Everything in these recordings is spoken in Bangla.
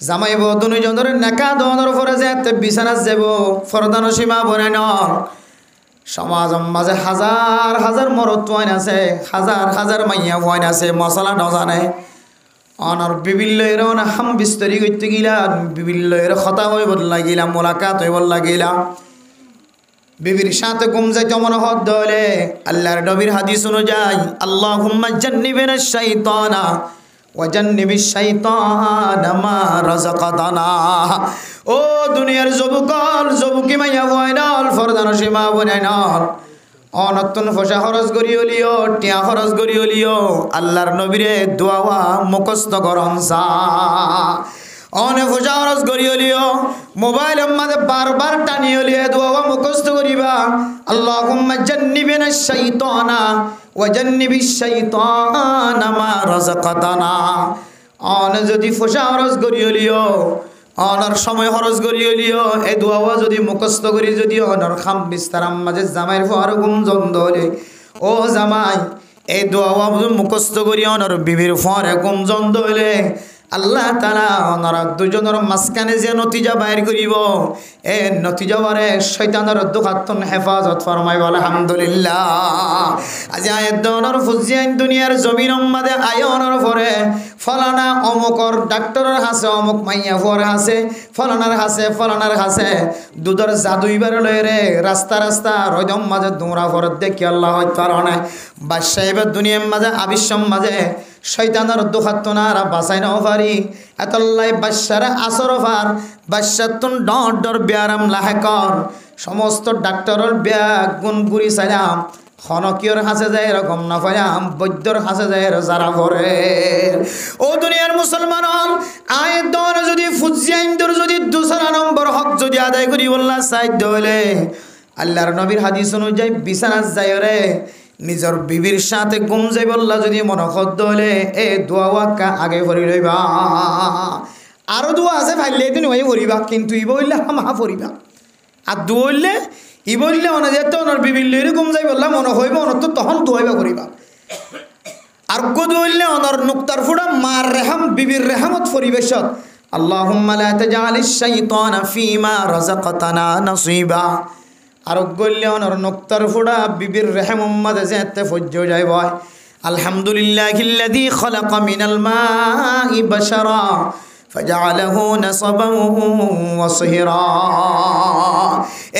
জামাই বউ দুজনের নেকা দনের পরে যে বিছানা যাব ফরদান সীমা বনে ন সমাজ মাঝে হাজার হাজার মরদ ওয়াইন আছে, হাজার হাজার মাইয়া ওয়াইন আছে, মশলা নজানে অনর বিভিন্ন এর হাম বিস্তরি করতে গিলাম, বিভিন্ন এর কথা হইব লাগিলাম, মোলাকাত হইব লাগিলাম, বিবির সাথে ঘুম যাইতে মনে হদ দলে আল্লাহর নবীর হাদিস অনুযায়ী আল্লাহুম্মা জান্নিবিনা শাইতানা ওয়া জান্নিবিশ শাইতানা মা রাযাকাতানা। ও দুনিয়ার যুবকল যুবকি মাইয়া বয়নাল ফরদান সীমা বনাইনাল অনতুন ফসা খরচ করি হলিও টিয়া খরচ করি হলিও আল্লাহর নবীরে দোয়া মুখস্থ করন সা অনে ফসা খরচ করি হলিও মোবাইল মাঝে বারবার টানি হলিয়ে দোয়া মুখস্থ করিবা আল্লাহুম্মা জান্নিবিনা শাইতানা ওয়া জান্নিবিশ শাইতানা মা রাযাকাতানা। অনে যদি ফসা খরচ করি হলিও অনর সময় খরচ করি হলিও এই দোয়া যদি মুখস্থ করি যদি অনর খাম বিস্তারাম মাঝে জামাইয়ের ফর ঘুম জন্দ হলে ও জামাই এই দোয়া মুখস্থ করি অনর বিবির ফরে ঘুম জন্দ হলে আল্লাহ তাআলা অনরা দুজনের মাঝখানে যে নতিজা বাইর করিব এ নতিজা বারে শয়তানের দুখাতন হেফাজত ফরমাইব আলহামদুলিল্লাহ। আজি আয়াত দনর ফুজিয়ান দুনিয়ার জমিন মাঝে আয়নের পরে ফলানা অমুকর ডাক্তারের হাসে অমুক মাইয়া ফর হাসে ফলানার হাসে দুধর জাদুইবার লয়ে রে রাস্তা রাস্তা রজম মাঝে দৌড়া ফরত দেখি আল্লাহ তাআলা বাদশাহ দুনিয়ার মাঝে আবিশ্বম মাঝে শয়তানের দুখাতনারা বাঁচাই নাও পারি এতল্লাই বাদশারা আসর ফার বাদশাতুন ডর ডর ব্যারাম লাহেকর সমস্ত ডাক্তারের ব্যাগ গুণ গুড়ি চাইলাম খনকিয়র হাসে যায় এরকম না পাইলাম বৈদ্যর হাসে যায় যারা ভরে। ও দুনিয়ার মুসলমান আয় দর যদি ফুজিয়াইন্দর যদি 2 নম্বর হক যদি আদায় করি বললা সাইড হইলে আল্লাহর নবীর হাদিস অনুযায়ী বিছানা যায় রে নিজের বিবির সাথে ঘুম যাই বললা যদি মনখদ্দ হলে এ দোয়া ওয়াক্কা আগে ভরি লইবা। আরো দোয়া আছে ভাইলে দিন ওই ভরিবা কিন্তু ই বললে মা ভরিবা আর দু হইলে ই বললে অনে যেত ওনার বিবির লইরে ঘুম যাই বললা মনে হইব অনত তখন দোয়াইবা করিবা। আর গদু হইলে অনর নুক্তার ফুড়া মার রেহাম বিবির রেহামত পরিবেশত আল্লাহুম্মা লা তাজআলিশ শাইতানা ফীমা রাযাকাতানা নাসীবা। আর গল্লে অনর নুক্তার ফুড়া বিবির রেহাম উম্মাদে যেতে ফজ্জ যাইব আলহামদুলিল্লাহিল্লাযী খালাকা মিনাল মাই বাশারা ফাজআলাহু নাসাবান ওয়া সিহরা।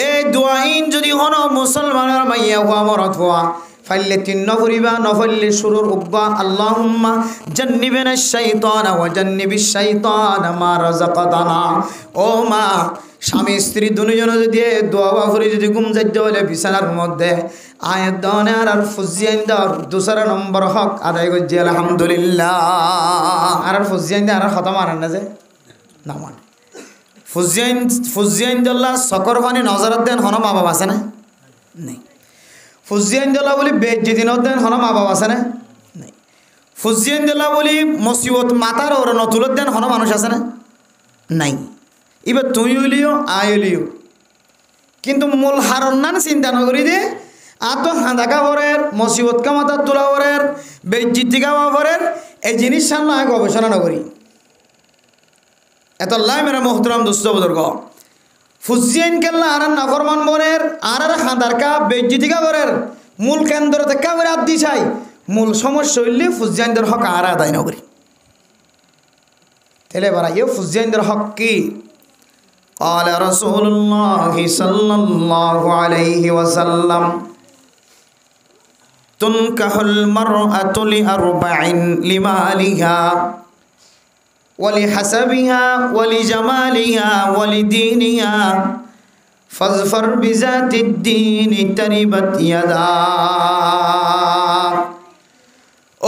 এই দুআইন যদি হন মুসলমানের মাইয়া হওয়া মরত হওয়া ফাইলে 3 নফরিবা নফলে শুরুর উব্বা আল্লাহুম্মা জান্নিবিনা শাইতানা ওয়া জান্নিবিশ শাইতানা মা রাযাকাতানা। ও মা স্বামী স্ত্রী দুজন যদি দোয়া করে যদি ঘুম যাইতে হলে বিছানার মধ্যে আয়াত দনের আর ফুজিয়াইন্দর 2 নম্বর হক আদায় করছি আলহামদুলিল্লাহ। আর ফুজিয়াইন্দে আর খতম আনেন না যে না মানে ফুজিয়াইন্দল্লাহ সকর পানি নজরত দেন হন মা বাবা আছে না নেই। ফুজিয়াইন্দল্লাহ বলি বেজ্জিদিন দেন হন মা বাবা আছে না নেই। ফুজিয়াইন্দল্লাহ বলি মুসিবত মাতার ওর নতুলত দেন হন মানুষ আছে না নাই। এবার তুই হইলিও আই হইলিও কিন্তু মূল হারণ নান চিন্তা নকরি দে আর তো হাঁদাকা ভরের মুসিবত কামাতা তোলা ভরের বেজ্জিতি গাওয়া ভরের এই জিনিস সামনে গবেষণা নকরি এত লাই মেরা মোহতরম দোস্ত বুজুর্গ ফুজিয়াইন কেল্লা আর নাফরমান বনের আর হাঁদারকা বেজ্জিতিকা ভরের মূল কেন্দ্র দেখা করে আদি চাই মূল সমস্যা হইলে ফুজিয়াইনদের হক আর আদায় নকরি তেলে বারা ইয়ে ফুজিয়াইনদের হক কি قال رسول الله صلى الله عليه وسلم تنكح المرأة لأربع لمالها ولحسبها ولجمالها ولدينها فاظفر بذات الدين تربت يداك।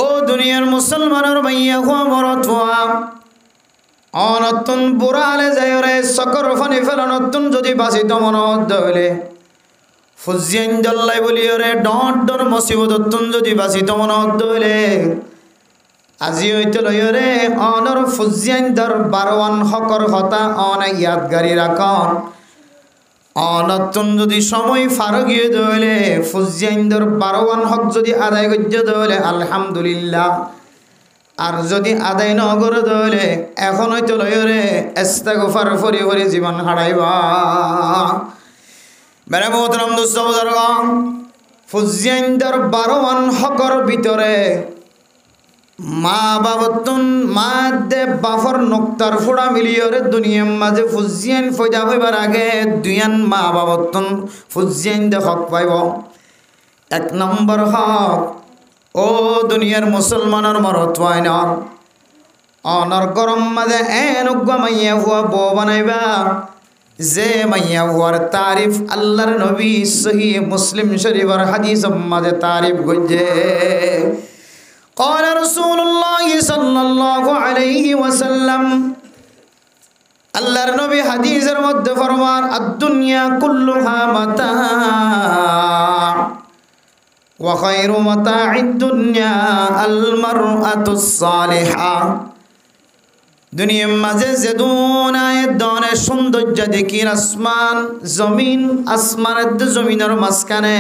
ও দুনিয়ার মুসলমানের ভাইয়া হওয়া মরত হওয়া অনতুন বুড়ালে যায় রে সকর ফানি ফেলানতুন যদি বাঁচিত মনত হইলে ফুজিয়াইন জল্লাই বলি রে ডর ডর মুসিবততুন যদি বাঁচিত মনত হইলে আজি হইতে লই রে অনর ফুজিয়াইন দর 12 হকর কথা অন ইয়াদগারি রাখন অনতুন যদি সময় ফারো গিয়ে দইলে ফুজিয়াইন দর 12 হক যদি আদায় করতে দইলে আলহামদুলিল্লাহ আর যদি আদায় ন করে দলে এখন হয়তো লয়রে ইস্তেগফার ফরি ফরি জীবন হারাইবা। মেরে মোহতরম দোস্ত বুজুর্গ, ফুজিয়াইনদের 12 হকর ভিতরে মা বাবতুন মা দে বাফর নক্তার ফোড়া মিলিয়রে দুনিয়ার মাঝে ফুজিয়ান ফয়দা হইবার আগে দুইয়ান মা বাবতুন ফুজিয়ান দে হক পাইব। 1 নম্বর হক, ও দুনিয়ার মুসলমানের মরত ওয়াইনর অনর গরম মাঝে এনুগ্গা মাইয়া হুয়া বো বানাইবা যে মাইয়া হুয়ার তারিফ আল্লাহর নবী সহিহ মুসলিম শরীফের হাদিস মাঝে তারিফ গজে। قال رسول الله صلى الله عليه وسلم, আল্লাহর নবী হাদিসের মধ্যে ফরমান আদ-দুনিয়া কুল্লুহা মাতা ওয়া খায়রু মাতা'id দুনিয়া আল মারআতুস সালিহা। দুনিয়ার মাঝে যে দুনায় দনে সৌন্দর্য দেখি আসমান জমিন, আসমানের জমিনের মাঝখানে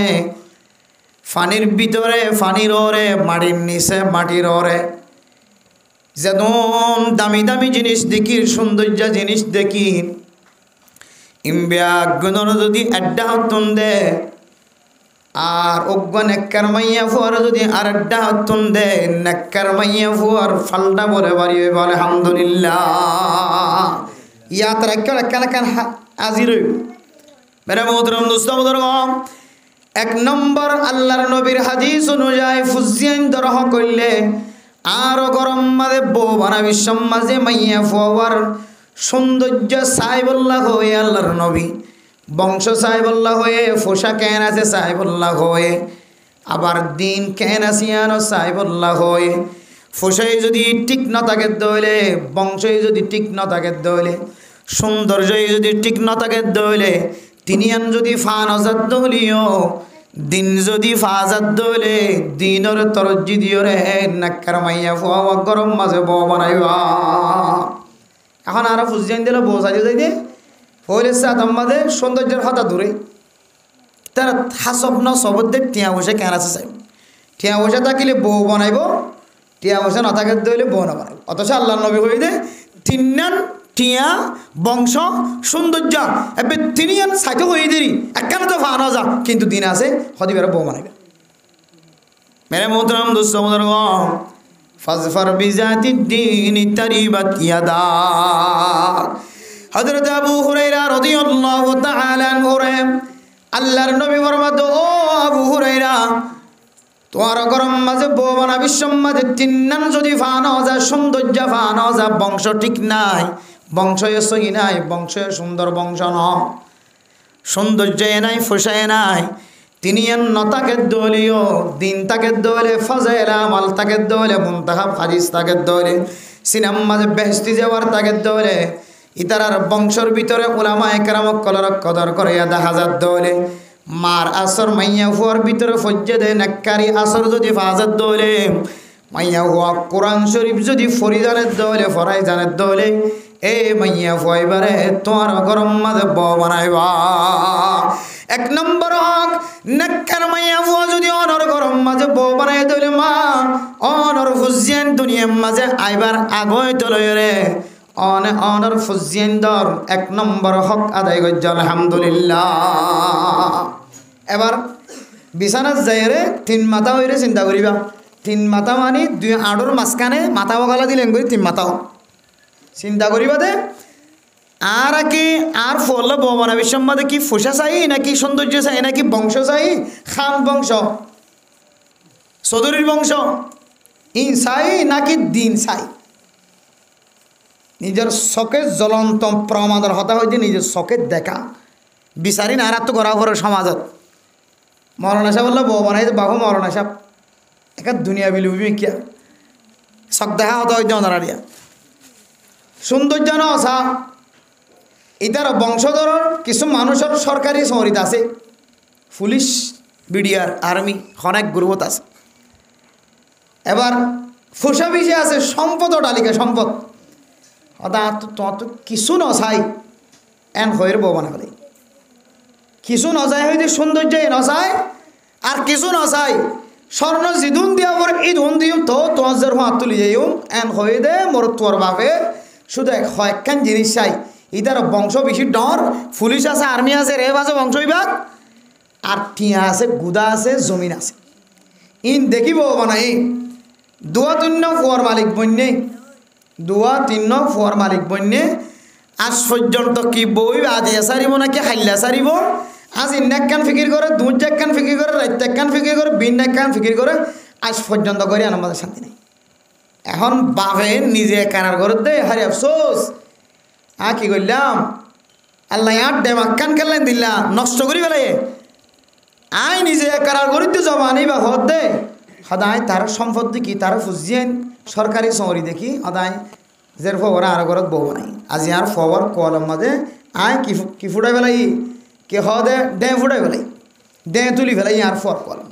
ফানির ভিতরে ফানির ওরে মাটির নিচে মাটির ওরে যেমন দামি দামি জিনিস দেখি, সৌন্দর্য জিনিস দেখি, ইমব্যাগুনর যদি আড্ডা হতুন দে আর অজ্ঞ নেককার মাইয়া ফুয়ার যদি আর আড্ডা হতুন দে নেককার মাইয়া ফুয়ার ফালটা বলে বাড়ি বলে আলহামদুলিল্লাহ। ইয়াত্রা কেন আজির মেরে মোহতরম দোস্ত বুজুর্গ, 1 নম্বর আল্লাহর নবীর হাদিস অনুযায়ী ফুজিয়ান দরহ করলে আরো গরম মাঝে বউ বানাবি সমাজে মাইয়া ফুয়ার সৌন্দর্য সাহেবুল্লাহ হয়ে আল্লাহর নবী বংশ সাহেবুল্লাহ হয়ে ফোসা কেন আছে সাহেবুল্লাহ হয়ে আবার দিন কেন আসিয়ানো সাহেবুল্লাহ হয়ে ফোসাই যদি ঠিক ন থাকে দইলে বংশই যদি ঠিক ন থাকে দইলে সৌন্দর্যই যদি ঠিক ন থাকে দইলে তিনিয়ান যদি ফান আজাদ দলিও দিন যদি ফাজাদ দইলে দিনর তরজ্জি দিওরে নাক্কার মাইয়া ফুয়া গরম মাঝে বউ বানাইবা। এখন আর ফুজিয়ান দিলে বউ সাজিয়ে যাই দিয়ে হইলে সাদে সৌন্দর্যের হতা দূরে তার হাসব সবদের টিয়া বসে কেন আছে চাই টিয়া বসে থাকিলে বউ বানাইব, টিয়া বসে না থাকে দইলে বউ না বানাইব। অথচ আল্লাহ নবী হয়ে দে তিনান টিয়া বংশ সৌন্দর্য এবার তিনিয়ান সাইকে হয়ে দেরি একখানে তো ফানো যা কিন্তু দিন আছে হদিবার বউ বানাইবে। মেরে মোহতরম দোস্ত বুজুর্গ, ফাজফার বিজাতি দ্বীন তারিবাত ইয়াদাক। হযরত আবু হুরায়রা রাদিয়াল্লাহু তাআলা আনহু আল্লাহর নবী ফরমাতো, ও আবু হুরায়রা তোমার গরম মাঝে বউ বানাবি সম্মাদে তিন্নান যদি ফানো যা সৌন্দর্য ফানো যা বংশ ঠিক নাই, বংশয়ে সহি নাই, বংশয়ে সুন্দর বংশ ন সৌন্দর্য নাই ফসায় নাই তিনি নতাকে দলীয় দিন তাকে দলে ফজাইল আমাল তাকে দলে মুনতাহাব হাদিস তাকে দলে সিনাম মাঝে বেহেশতি যাওয়ার তাকে দলে ইতারার বংশর ভিতরে উলামা একরামক কলর কদর করে দেখা যার দলে মার আসর মাইয়া হুয়ার ভিতরে ফজ্জে দে নাক্কারি আসর যদি ফাজার দলে মাইয়া হুয়া কোরআন শরীফ যদি ফরিদানের দলে ফরাই জানের দলে এ মাইয়া ফুয়াইবারে তোমার গরম মাঝে বউ বানাইবা। 1 নম্বর হক, নাক্কার মাইয়া ফুয়া যদি অনর গরম মাঝে বউ বানাই দলে মা অনর ফুজিয়ান দুনিয়ার মাঝে আইবার আগয় দলয় রে অনর ফুজিয়ান দর 1 নম্বর হক আদায় করছে আলহামদুলিল্লাহ। এবার বিছানাত যাই রে 3 মাথা হইরে চিন্তা করিবা, 3 মাথা মানে 2 আড়র মাঝখানে মাথা বগালা দিলেন করি 3 মাথাও চিন্তা করিবা দে। আর কি আর ফল বউ বানাবি সম্বাদে কি ফোসা চাই নাকি সৌন্দর্য চাই নাকি বংশ চাই, খান বংশ চৌধুরীর বংশ ই চাই নাকি দিন চাই। নিজের চকে জ্বলন্ত প্রমাদের হতা হয়েছে নিজের চকে দেখা বিচারি না আর তো করা ঘরের সমাজত মরণা সাহেব বললো বউ বানাই বাবু মরণা সাহেব একা দুনিয়া বিলুবি কিয়া চক দেখা হতা হয়েছে অনারারিয়া সৌন্দর্য ন আসা ইতার বংশধর কিছু মানুষের সরকারি শহরিত আছে, পুলিশ বিডিআর আর্মি অনেক গ্রুপত আছে। এবার ফুসা বিষে আছে সম্পদ তালিকা সম্পদ হতা তোমার তো কিছু নচাই এন হয়ের বউ বানা বলে কিছু নচাই হইতে সৌন্দর্য নচাই আর কিছু নচাই স্বর্ণ জিদুন দিয়া পরে ইদুন দিও তো তোমার হাত তুলি যাইও এন হয়ে দে মোর তোর বাপে শুধু একখান জিনিস চাই ইতার বংশ বেশি ডর পুলিশ আছে আর্মি আছে রেব আছে বংশ বিভাগ আর টিয়া আছে গুদা আছে জমিন আছে ইন দেখিব বানাই দুয়া তিন্ন ফুয়ার মালিক বন্যে দুয়া তিন্ন ফুয়ার মালিক বন্যে আজ পর্যন্ত কি বই আজিয়া সারিব নাকি হাইলা সারিব আজ ইন্নাকান ফিকির করে দুধ একখান ফিকির করে রাত একখান ফিকির করে বিন একখান ফিকির করে আজ পর্যন্ত করে আমাদের শান্তি নেই এখন বাপে নিজে কানার করে দে হারি আফসোস কি করলাম আল্লাহ আর ডেমাক্কান খেললেন দিল্লা নষ্ট করি ফেলে আয় নিজে কারার করিতে জবানি বা হদ দে সদায় তার সম্পত্তি কি তার ফুজিয়েন সরকারি চৌরি দেখি সদায় জের ফবর আর ঘরত বউ নাই আজি আর ফবর কলম মাঝে আয় কি ফুটাই ফেলাই কে হদে ডে ফুটাই ফেলাই ডে তুলি ফেলাই আর ফর কলম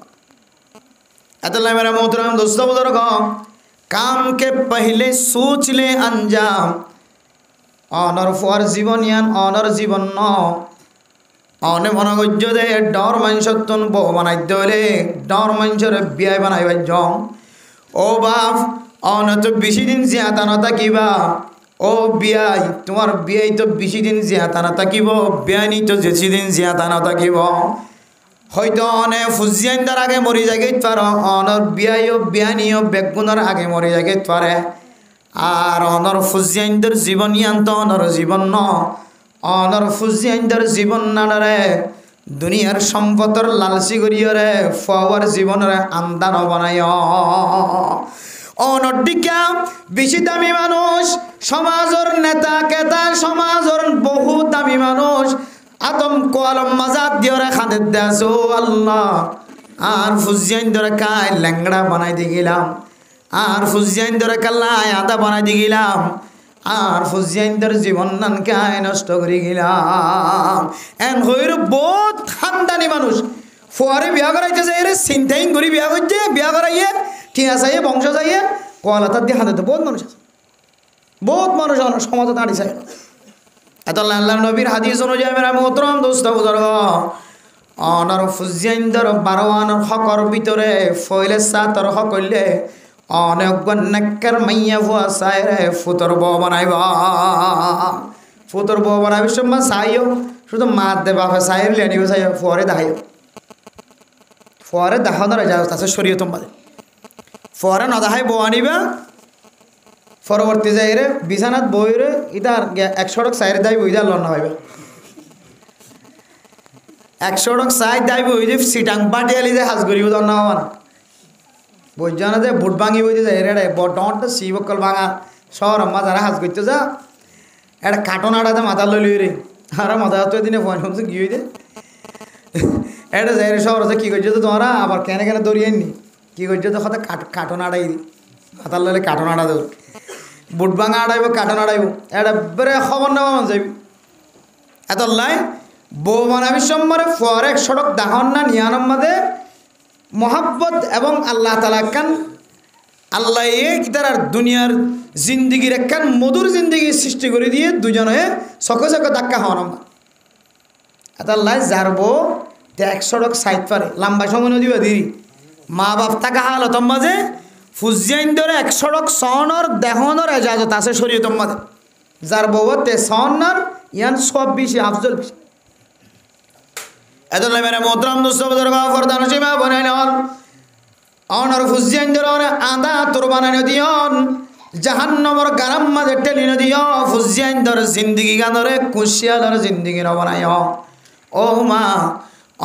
এত মেরা মোহতরম দোস্ত বুজুর্গ काम के पहले सोच ले अंजाम অনর ফর জীবন ইয়ান অনর জীবন ন অনে মনগজ্য দে ডর মানসতন বউ বানাই দলে ডর মানসর বিয়াই বানাইবা জম ও বাপ অন তো বেশি দিন জিয়াতা না থাকিবা ও বিয়াই তোমার বিয়াই তো বেশি দিন জিয়াতা না থাকিব বিয়ানি তো বেশি দিন জিয়াতা না থাকিব হয়তো অনে ফুজিয়াইন্দার আগে মরি যাগে পার অনর বিয়াইও বিয়ানিও বেগুনার আগে মরি যাগে পারে আর অনর ফুজিয়াইন্দার জীবন ইয়ান্ত অনর জীবন ন অনর ফুজিয়াইন্দার জীবন নারে দুনিয়ার সম্পদর লালসি করিয়রে ফওয়ার জীবনরে আন্দান বানায় অনডিকা বেশি দামি মানুষ সমাজের নেতা কেতা সমাজের বহু দামি মানুষ আদম কলম মাজাদ দিয়রে খাদের দেছো আল্লাহ আর ফুজিয়াইন ধরে কায় ল্যাংড়া বানাই দিয়ে গেলাম আর ফুজিয়াইন ধরে কাল্লায় আদা বানাই দিয়ে গেলাম আর ফুজিয়াইন ধরে জীবন নান কায় নষ্ট করে গেলাম এন হইর বহুত খানদানি মানুষ ফোয়ারে বিয়া করাইতে যাই রে চিন্তাইন করি বিয়া করছে বিয়া করাইয়ে ঠিক আছে বংশ যাইয়ে কলাতার দিয়ে হাতে বহুত মানুষ আছে বহুত মানুষ সমাজে দাঁড়ি চাই এত আল্লাহ নবীর হাদিস অনুযায়ী মেরা মোহতরম দোস্ত বুজুর্গ অনর ফুজিয়াইন্দর বারোয়ানর হকর ভিতরে ফইলে সাতর হক হইলে অনেক নেকর মাইয়া ভুয়া সাইরে ফুতর বউ বানাইবা ফুতর বউ বানাইবে সময় চাইও শুধু মাত দে বাপে সাইর লেনিবে চাই ফরে দেখাইও ফরে দেখানোর যা আছে শরীয়তম বাদে ফরে না দেখাই বউ আনিবা পরবর্তী যাই রে বিছানাত বই রে ইতার 100 টাকা সাইরে দাই বই যা লন্না হইবে 100 টাকা সাই দাই বই যে সিটাং বাটিয়ালি যে হাজ করিব দন্না হওয়ান বই জানা যে বুট ভাঙি বই যে রে বটনট শিবকল ভাঙা শহর আম্মা যারা হাজ করতে যা এটা কাটনাটাতে মাথা লইলি রে আর মাথা তো দিনে ফোন হচ্ছে কি হইতে এটা যাই রে শহর কি করছো তো তোমরা আবার কেন কেন দৌড়িয়েননি কি করছো তো কথা কাটনাটাই মাথার লইলে কাটনাটা দৌড় বুট ভাঙা আড়াইব কাটন আড়াইব এটা বেড়ে খবর নেওয়া মান যাবি এত লাই বউ বানাবি সম্মানে ফরে 100 টাকা দাহন না নিয়ানম মাদে মোহাব্বত এবং আল্লাহ তালা কান আল্লাহ তার দুনিয়ার জিন্দিগির একখান মধুর জিন্দিগি সৃষ্টি করে দিয়ে দুজনে চকে চকে ধাক্কা হওয়া নম্বর এত লাই যার বউ 100 টাকা সাইড পারে লম্বা সময় নদীবা দিদি মা বাপ থাকা হালতম মাঝে ফুজিয়াইন ধরে 100 টাকা সনর দেহনর এজাজত আছে শরীয়তম মাঝে যার বউতে সনর ইয়ান সব বেশি আফজল বেশি এত মেরে মোহতরম দোস্ত বুজুর্গ ফরদান সীমা বানাই নন অনর ফুজিয়াইন ধরে আদা তোর বানানো দিয়ন জাহান্নামর গারাম মাঝে টেলি দিও ফুজিয়াইন ধরে জিন্দিগি গানরে কুশিয়া ধরে জিন্দিগি ন বানাই ও মা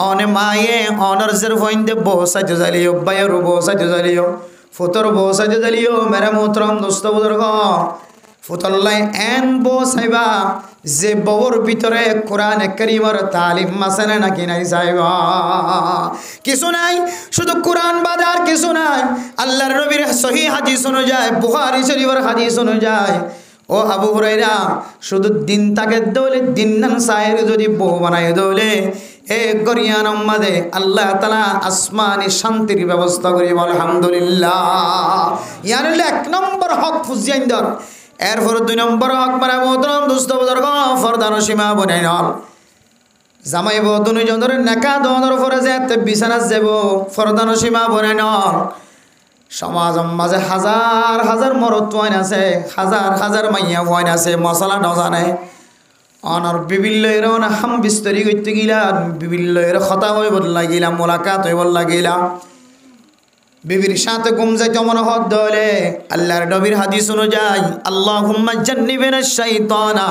অনে মায়ে অনর জের ফইন্দে বসাই জ্বালিও বায়র বসাই জ্বালিও ফুতর বসাই জ্বালিও মেরে মোহতরম দোস্ত বুজুর্গ ফুতল্লাই এন বসাইবা যে বউর ভিতরে কোরআন কারীমের তালিম মাসনে নাকি নাই সাইবা কিছু নাই শুধু কোরআন বাদে আর কিছু নাই আল্লাহর নবীর সহিহ হাদিস অনুযায়ী বুখারী শরীফের হাদিস অনুযায়ী ও আবু হুরায়রা শুধু দিন তাকে দৌলে দিনান সায়ের যদি বউ বানায় দৌলে এ গরিয়ানম মাদে আল্লাহ তাআলা আসমানি শান্তির ব্যবস্থা করি আলহামদুলিল্লাহ ইয়ার 1 নম্বর হক ফুজিয়াইন্দর এরপর 2 নম্বর হক মারা মোহতরম দোস্ত বুজুর্গ ফরদান সীমা বনাই নল জামাই বউ দুজনের নেকা দনের পরে যে বিছানা যাব ফরদান সীমা বনে নন সমাজ মাঝে হাজার হাজার মরদ ওয়াইন আছে হাজার হাজার মাইয়া ওয়াইন আছে মশলা নজানে অনর বিভিন্ন হাম বিস্তরি করতে গিলাম বিভিন্ন কথা হইব লাগিলাম মোলাকাত হইব লাগিলাম বিবির সাথে ঘুম যাইতে মনে হদ দলে আল্লাহর নবীর হাদিস অনুযায়ী আল্লাহুম্মা জান্নিবিনা শাইতানা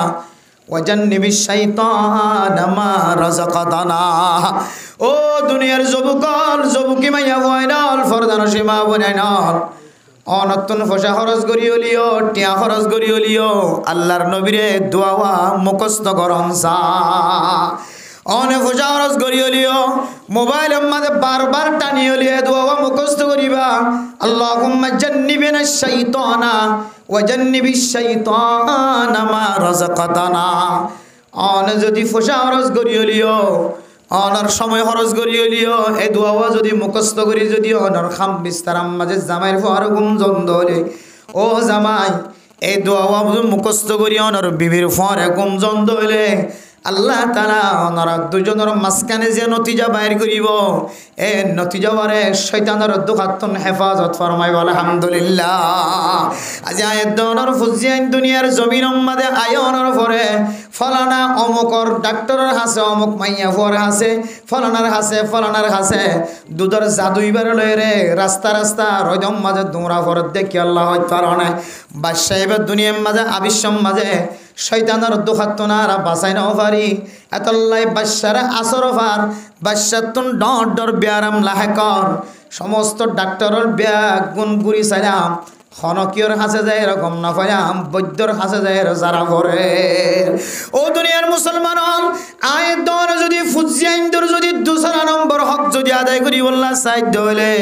ওয়া জান্নিবিশ শাইতানা মা রাযাকাতানা। ও দুনিয়ার যুবকি মাইয়া বয়নাল ফরদান সীমা বনাইনাল অনতুন ফসা খরচ করি হলিও টিয়া খরচ করি হলিও আল্লাহর নবীরে দোয়া মুখস্থ করন সা অনে ফসা খরচ করি হলিও মোবাইলের মাঝে বারবার টানি হলিয়ে দোয়া মুখস্থ করিবা আল্লাহুম্মা জান্নিবিনা শাইতানা ওয়া জান্নিবিশ শাইতানা মা রাযাকাতানা। অনে যদি ফসা খরচ করি হলিও অনার সময় খরচ করি হলিও এই দোয়া যদি মুখস্থ করি যদি অনার খাম বিস্তারাম মাঝে জামাইয়ের ফর ঘুম জন্দ হলে ও জামাই এই দোয়া মুখস্থ করি অনার বিবির ফরে ঘুম জন্দ হলে আল্লাহ তাআলা ওনারা দুজনের মাঝখানে যে নতিজা বাইর করিব এ নতিজা বারে শয়তানের দুখাতন হেফাজত ফরমাইব আলহামদুলিল্লাহ। আজ আয়াত দনের ফুজিয়ান দুনিয়ার জমিনের মাঝে আয়নের পরে ফলানা অমুকর ডাক্তারের হাসে অমুক মাইয়া ফরে হাসে ফলানার হাসে দুধর জাদুইবার লয়ে রে রাস্তা রাস্তা রজম মাঝে দৌড়া ফরে দেখি আল্লাহ তাআলা বাদশাহের দুনিয়ার মাঝে আবিশ্বম মাঝে শয়তানের দুখাতনারা বাঁচাই নাও পারি এতল্লাই বাদশারা আসর ফার বাদশাতুন ডর ব্যারাম লাহেকর সমস্ত ডাক্তারের ব্যাগ গুণ গুড়ি চাইলাম খনকিয়র হাসে যায় এরকম না পাইলাম বৈদ্যর হাসে যায় যারা ভরে। ও দুনিয়ার মুসলমান আয়ের দর যদি ফুজিয়াইন্দর যদি 2 নম্বর হক যদি আদায় করি বললা সাইড হইলে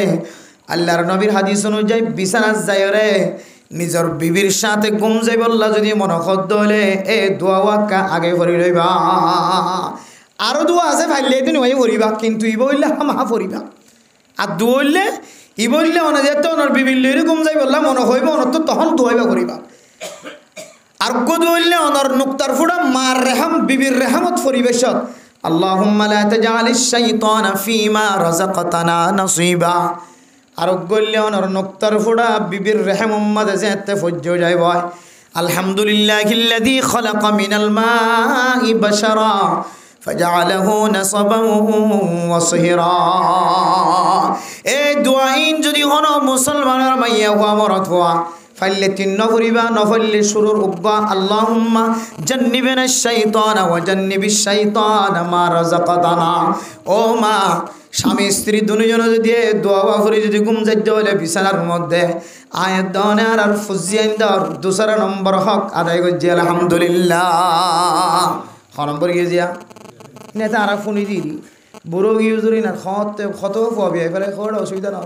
আল্লাহর নবীর হাদিস অনুযায়ী বিছানা যায় রে নিজের বিবির সাথে ঘুম যাই বললা যদি মনখদ্দ হলে এ দোয়া ওয়াক্কা আগে ভরি লইবা। আরো দোয়া আছে ভাইলে দিন ওই ভরিবা কিন্তু ই বললে মা ভরিবা আর দু হইলে ই বললে অনে যেত ওনার বিবির লইরে ঘুম যাই বললা মনে হইব অনত তো তখন দোয়াইবা করিবা আর গদ হইলে অনর নুক্তার ফুড়া মার রেহাম বিবির রেহামত পরিবেশত আল্লাহুম্মা লা তাজআলিশ শাইতানা ফীমা রাযাকাতানা নাসীবা আর গল্লে অনর নুক্তার ফুড়া বিবির রেহাম উম্মাদে যেতে ফজ্জ যাইব। আলহামদুলিল্লাহিল্লাযী খালাকা মিনাল মাই বাশারা ফাজআলাহু নাসাবান ওয়া সিহরা। এই দুআইন যদি হন মুসলমানের মাইয়া হওয়া মরত হওয়া ফাইলে 3 নফরিবা নফলে শুরুর উব্বা আল্লাহুম্মা জান্নিবিনা শাইতানা ওয়া জান্নিবিশ শাইতানা মা রাযাকাতানা। ও মা স্বামী স্ত্রী দুজন যদি দোয়া করে যদি ঘুম যাইতে হলে বিছানার মধ্যে আয়াত দনের আর ফুজিয়ান দর 2 নম্বর হক আদায় করছি আলহামদুলিল্লাহ। নম্বর গিয়ে যা নেতা আর ফোনই দিই বুড়ো গিয়ে জুড়ি না কত পাবি এবারে খবর অসুবিধা না।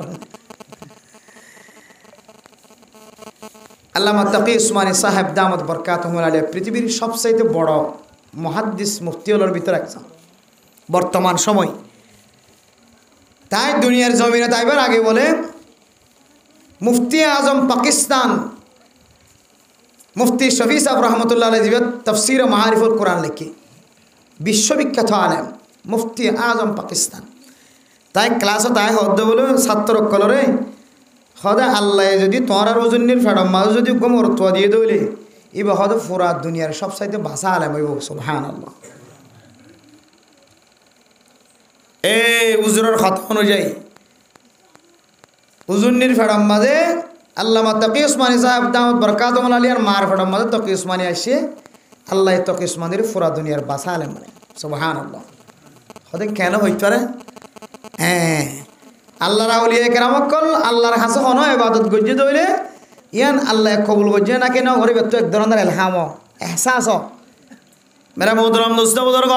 আল্লামা তাকি উসমানী সাহেব দামত বরকাতুহুল আলাইহি পৃথিবীর সবচাইতে বড় মুহাদ্দিস মুফতিউলের ভিতরে একজন বর্তমান সময়। তাই দুনিয়ার জমিনে তাইবার আগে বলে মুফতি আজম পাকিস্তান মুফতি শফি সাহেব রহমতুল্লাহ আলাইহি তাফসীর মাআরিফুল কোরআন লিখি বিশ্ববিখ্যাত আলেম মুফতি আজম পাকিস্তান। তাই ক্লাসে তাই হদ্দ বলে ছাত্র কলরে হদে আল্লাহ যদি তোমার ওজনের ফেডম মাঝে যদি গোমর তোয়া দিয়ে দইলে এবার হদে পুরা দুনিয়ার সবচাইতে ভাষা আলেম হইব সুবহানাল্লাহ। এই উজুরের কথা অনুযায়ী উজুন্নির ফেডম মাঝে আল্লামা তাকি উসমানী সাহেব দামত বরকাতুহুল আলাইহি মার ফেডম মাঝে তাকি উসমানী আসে আল্লাহ তাকি উসমানীর পুরা দুনিয়ার ভাষা আলেম মানে সুবহানাল্লাহ। হদে কেন হইতে পারে? হ্যাঁ আল্লাহর আউলিয়া কেরামত কল আল্লাহর হাসে হন ইবাদত গজ্জে দইলে ইয়ান আল্লাহ কবুল গজ্জে না কেন গরিব তো এক ধরনের এলহাম এহসাস। মেরা মোহতরম দোস্ত বুজুর্গ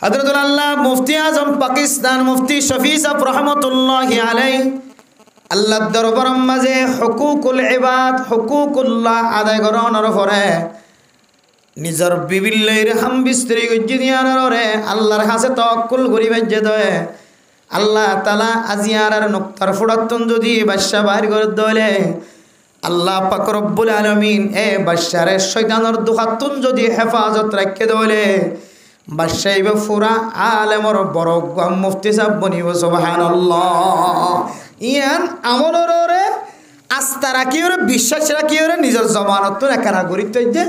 হযরতুল আল্লাহ মুফতি আজম পাকিস্তান মুফতি শফি সাহেব রহমাতুল্লাহি আলাইহি আল্লাহর দরবার মাঝে হুকুকুল ইবাদ হুকুকুল্লাহ আদায় করানোর পরে নিজের বিবির লইরে হাম বিস্ত্রি গজ্জে দিয়ানোর পরে আল্লাহর কাছে তাওয়াক্কুল করি বাজ্জে দয়ে আল্লাহ তাআলা আজিয়ার নুক্তার ফুড়াতুন যদি বাদশা বাইর করে দলে আল্লাহ পাক রব্বুল আলামিন এ বাদশারে শয়তানের দুখাতুন যদি হেফাজত রাখে দলে বাদশাহ ফুরা আলেমর বড় মুফতি সাহেব বনিব সুবহানাল্লাহ। ইয়ান আমলরে আস্থা রাখি ওরে বিশ্বাস রাখি ওরে নিজের জমানত একারা গরিত যে